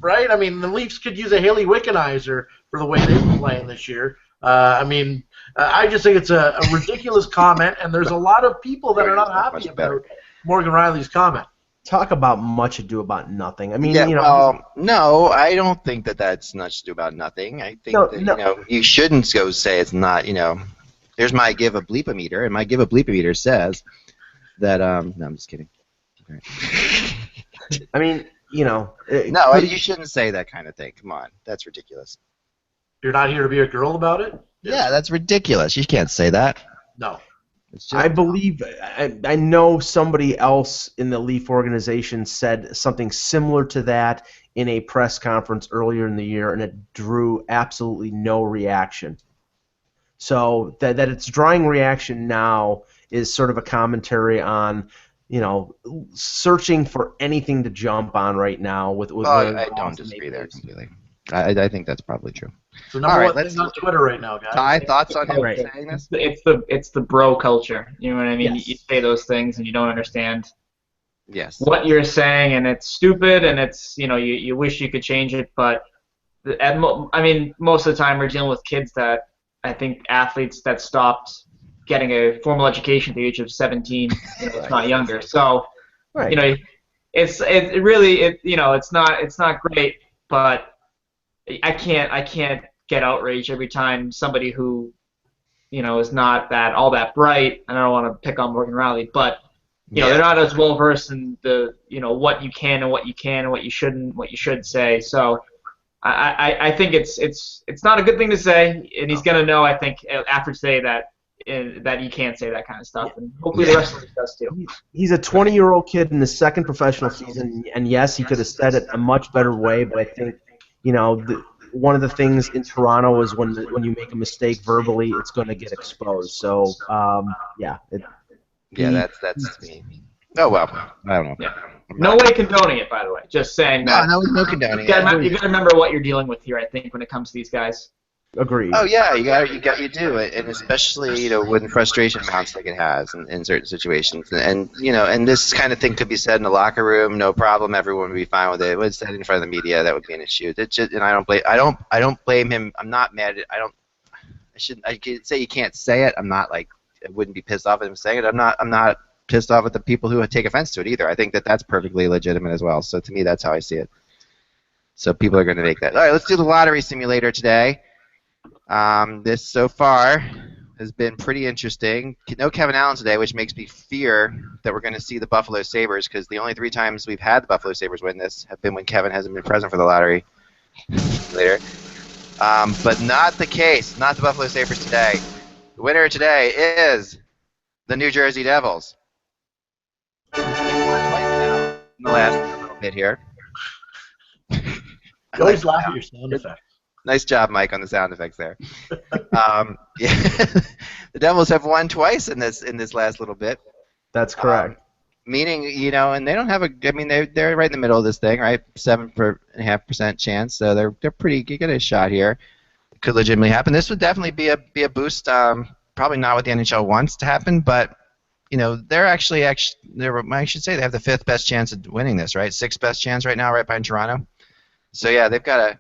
Right? I mean, the Leafs could use a Haley Wickenizer for the way they've been playing this year. I just think it's a ridiculous comment, and there's a lot of people that are not happy about Morgan Riley's comment. Talk about much ado about nothing. I mean, Yeah, you know. well, no, I don't think that that's much ado about nothing. I think that you shouldn't go say it's not. Here's my give a bleep-o-meter, and my give a bleep-o-meter says that. No, I'm just kidding. Right. I mean, no, you shouldn't say that kind of thing. Come on, that's ridiculous. You're not here to be a girl about it? Yeah, that's ridiculous. You can't say that. No. I believe I know somebody else in the Leaf organization said something similar to that in a press conference earlier in the year, and it drew absolutely no reaction. So that it's drawing reaction now is sort of a commentary on, searching for anything to jump on right now. I don't disagree there completely. I think that's probably true. So number one thing on Twitter right now, guys. Ty, thoughts on him saying this? It's the bro culture. You know what I mean? Yes. You say those things and you don't understand what you're saying, and it's stupid, and it's you wish you could change it, but most of the time we're dealing with kids that I think athletes that stopped getting a formal education at the age of 17, if not younger. So it's not great, but I can't get outraged every time somebody who is not all that bright, and I don't want to pick on Morgan Riley, but they're not as well versed in the what you can and what you can and what you shouldn't, what you should say. So I think it's not a good thing to say, and he's gonna know, I think, after today that you can't say that kind of stuff, and hopefully the rest of us does too. He's a 20-year-old kid in his second professional season, and yes, he could have said it a much better way, but I think one of the things in Toronto is when you make a mistake verbally, it's going to get exposed. So that's me. Oh well, I don't know. Yeah. No way condoning it, by the way. Just saying that. No condoning it. You got to remember what you're dealing with here, I think, when it comes to these guys. Agreed. Oh yeah, you do it, and especially when frustration mounts like it has in certain situations, and this kind of thing could be said in the locker room, no problem, everyone would be fine with it. When it's said in front of the media, that would be an issue. It's just, and I don't blame him. I'm not mad at. I could say you can't say it. I'm not I wouldn't be pissed off at him saying it. I'm not pissed off at the people who take offense to it either. I think that that's perfectly legitimate as well. So to me, that's how I see it. So people are going to make that. All right, let's do the lottery simulator today. This so far has been pretty interesting. No Kevin Allen today, which makes me fear that we're going to see the Buffalo Sabres, because the only 3 times we've had the Buffalo Sabres win this have been when Kevin hasn't been present for the lottery later. But not the case. Not the Buffalo Sabres today. The winner today is the New Jersey Devils. In the last little bit here. You always laugh at your sound effects. Nice job, Mike, on the sound effects there. The Devils have won twice in this last little bit. That's correct. Meaning, and they don't have they're right in the middle of this thing, right? 7.5% chance, so they're pretty good at a shot here. Could legitimately happen. This would definitely be a boost. Probably not what the NHL wants to happen, but they're I should say they have the 5th best chance of winning this, right? 6th best chance right now, right behind Toronto. So yeah, they've got a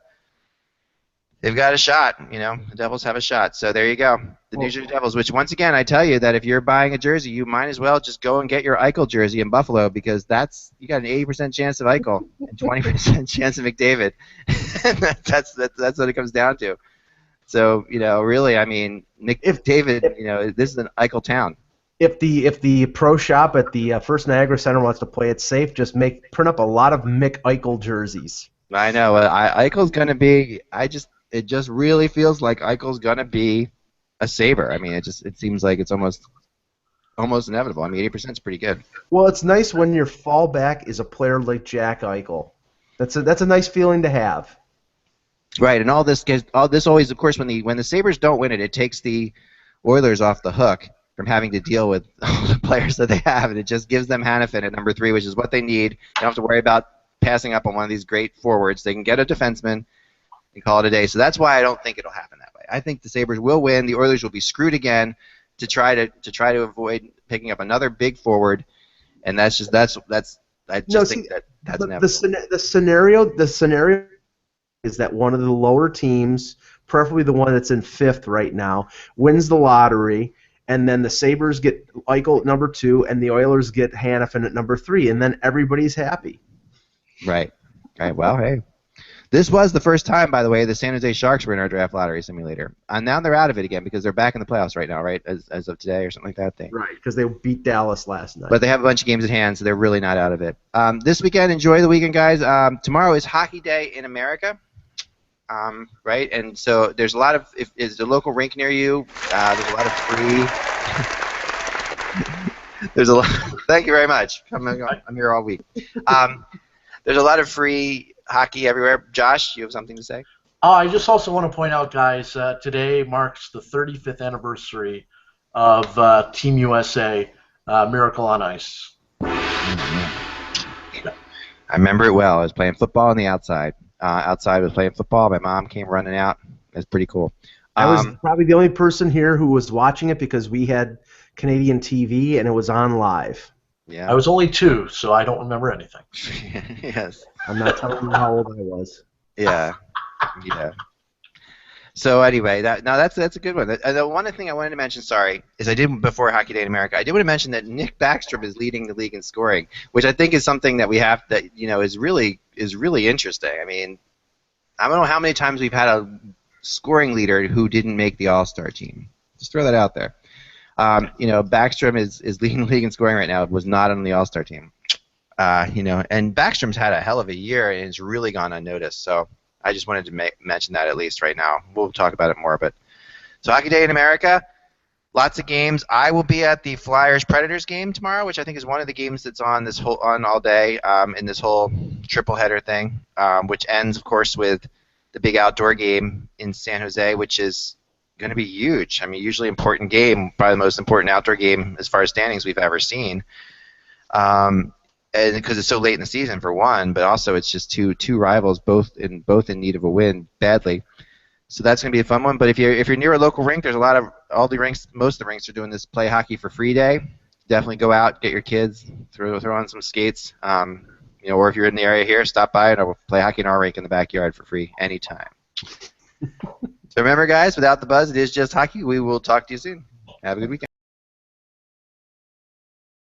shot. The Devils have a shot. So there you go. The New Jersey Devils, which once again, I tell you that if you're buying a jersey, you might as well just go and get your Eichel jersey in Buffalo, because you got an 80% chance of Eichel and 20% chance of McDavid. that's what it comes down to. So, really, McDavid, this is an Eichel town. If the pro shop at the First Niagara Center wants to play it safe, just print up a lot of Mick Eichel jerseys. I know. Eichel's going to be it just really feels like Eichel's gonna be a Sabre. It seems like it's almost almost inevitable. I mean, 80% is pretty good. Well, it's nice when your fallback is a player like Jack Eichel. That's a nice feeling to have. Right, and all this always, of course, when the Sabres don't win it, it takes the Oilers off the hook from having to deal with all the players that they have, and it just gives them Hannafin at number 3, which is what they need. They don't have to worry about passing up on one of these great forwards. They can get a defenseman and call it a day. So that's why I don't think it'll happen that way. I think the Sabres will win. The Oilers will be screwed again to try to avoid picking up another big forward, and that's think that's inevitable. The scenario is that one of the lower teams, preferably the one that's in 5th right now, wins the lottery, and then the Sabres get Eichel at number 2, and the Oilers get Hannafin at number 3, and then everybody's happy. Right. Well, hey. This was the first time, by the way, the San Jose Sharks were in our draft lottery simulator. And now they're out of it again because they're back in the playoffs right now, right, as of today or something like that. Right, because they beat Dallas last night. But they have a bunch of games at hand, so they're really not out of it. This weekend, enjoy the weekend, guys. Tomorrow is Hockey Day in America. Right, and so there's a lot of is the local rink near you. There's a lot of free. There's a lot. Thank you very much. I'm here all week. There's a lot of free hockey everywhere. Josh, you have something to say? I just also want to point out, guys, today marks the 35th anniversary of Team USA Miracle on Ice. I remember it well. I was playing football on the outside. Outside was playing football. My mom came running out. It was pretty cool. I was probably the only person here who was watching it because we had Canadian TV and it was on live. Yeah. I was only 2, so I don't remember anything. Yes. I'm not telling you how old I was. Yeah. So anyway, that's a good one. The one thing I wanted to mention, is I did before Hockey Day in America. I did want to mention that Nick Backstrom is leading the league in scoring, which I think is something that is really interesting. I mean, I don't know how many times we've had a scoring leader who didn't make the All-Star team. Just throw that out there. Backstrom is leading the league in scoring right now. Was not on the All-Star team. And Backstrom's had a hell of a year and it's really gone unnoticed. So I just wanted to mention that at least right now. We'll talk about it more, so Hockey Day in America, lots of games. I will be at the Flyers Predators game tomorrow, which I think is one of the games that's on all day in this whole triple header thing, which ends, of course, with the big outdoor game in San Jose, which is going to be huge. I mean, usually important game, probably the most important outdoor game as far as standings we've ever seen. And because it's so late in the season for one, but also it's just two rivals both in need of a win badly. So that's going to be a fun one. But if you're near a local rink, there's most of the rinks are doing this play hockey for free day. Definitely go out, get your kids, throw on some skates. Or if you're in the area here, stop by and play hockey in our rink in the backyard for free anytime. So remember, guys, without the buzz, it is just hockey. We will talk to you soon. Have a good weekend.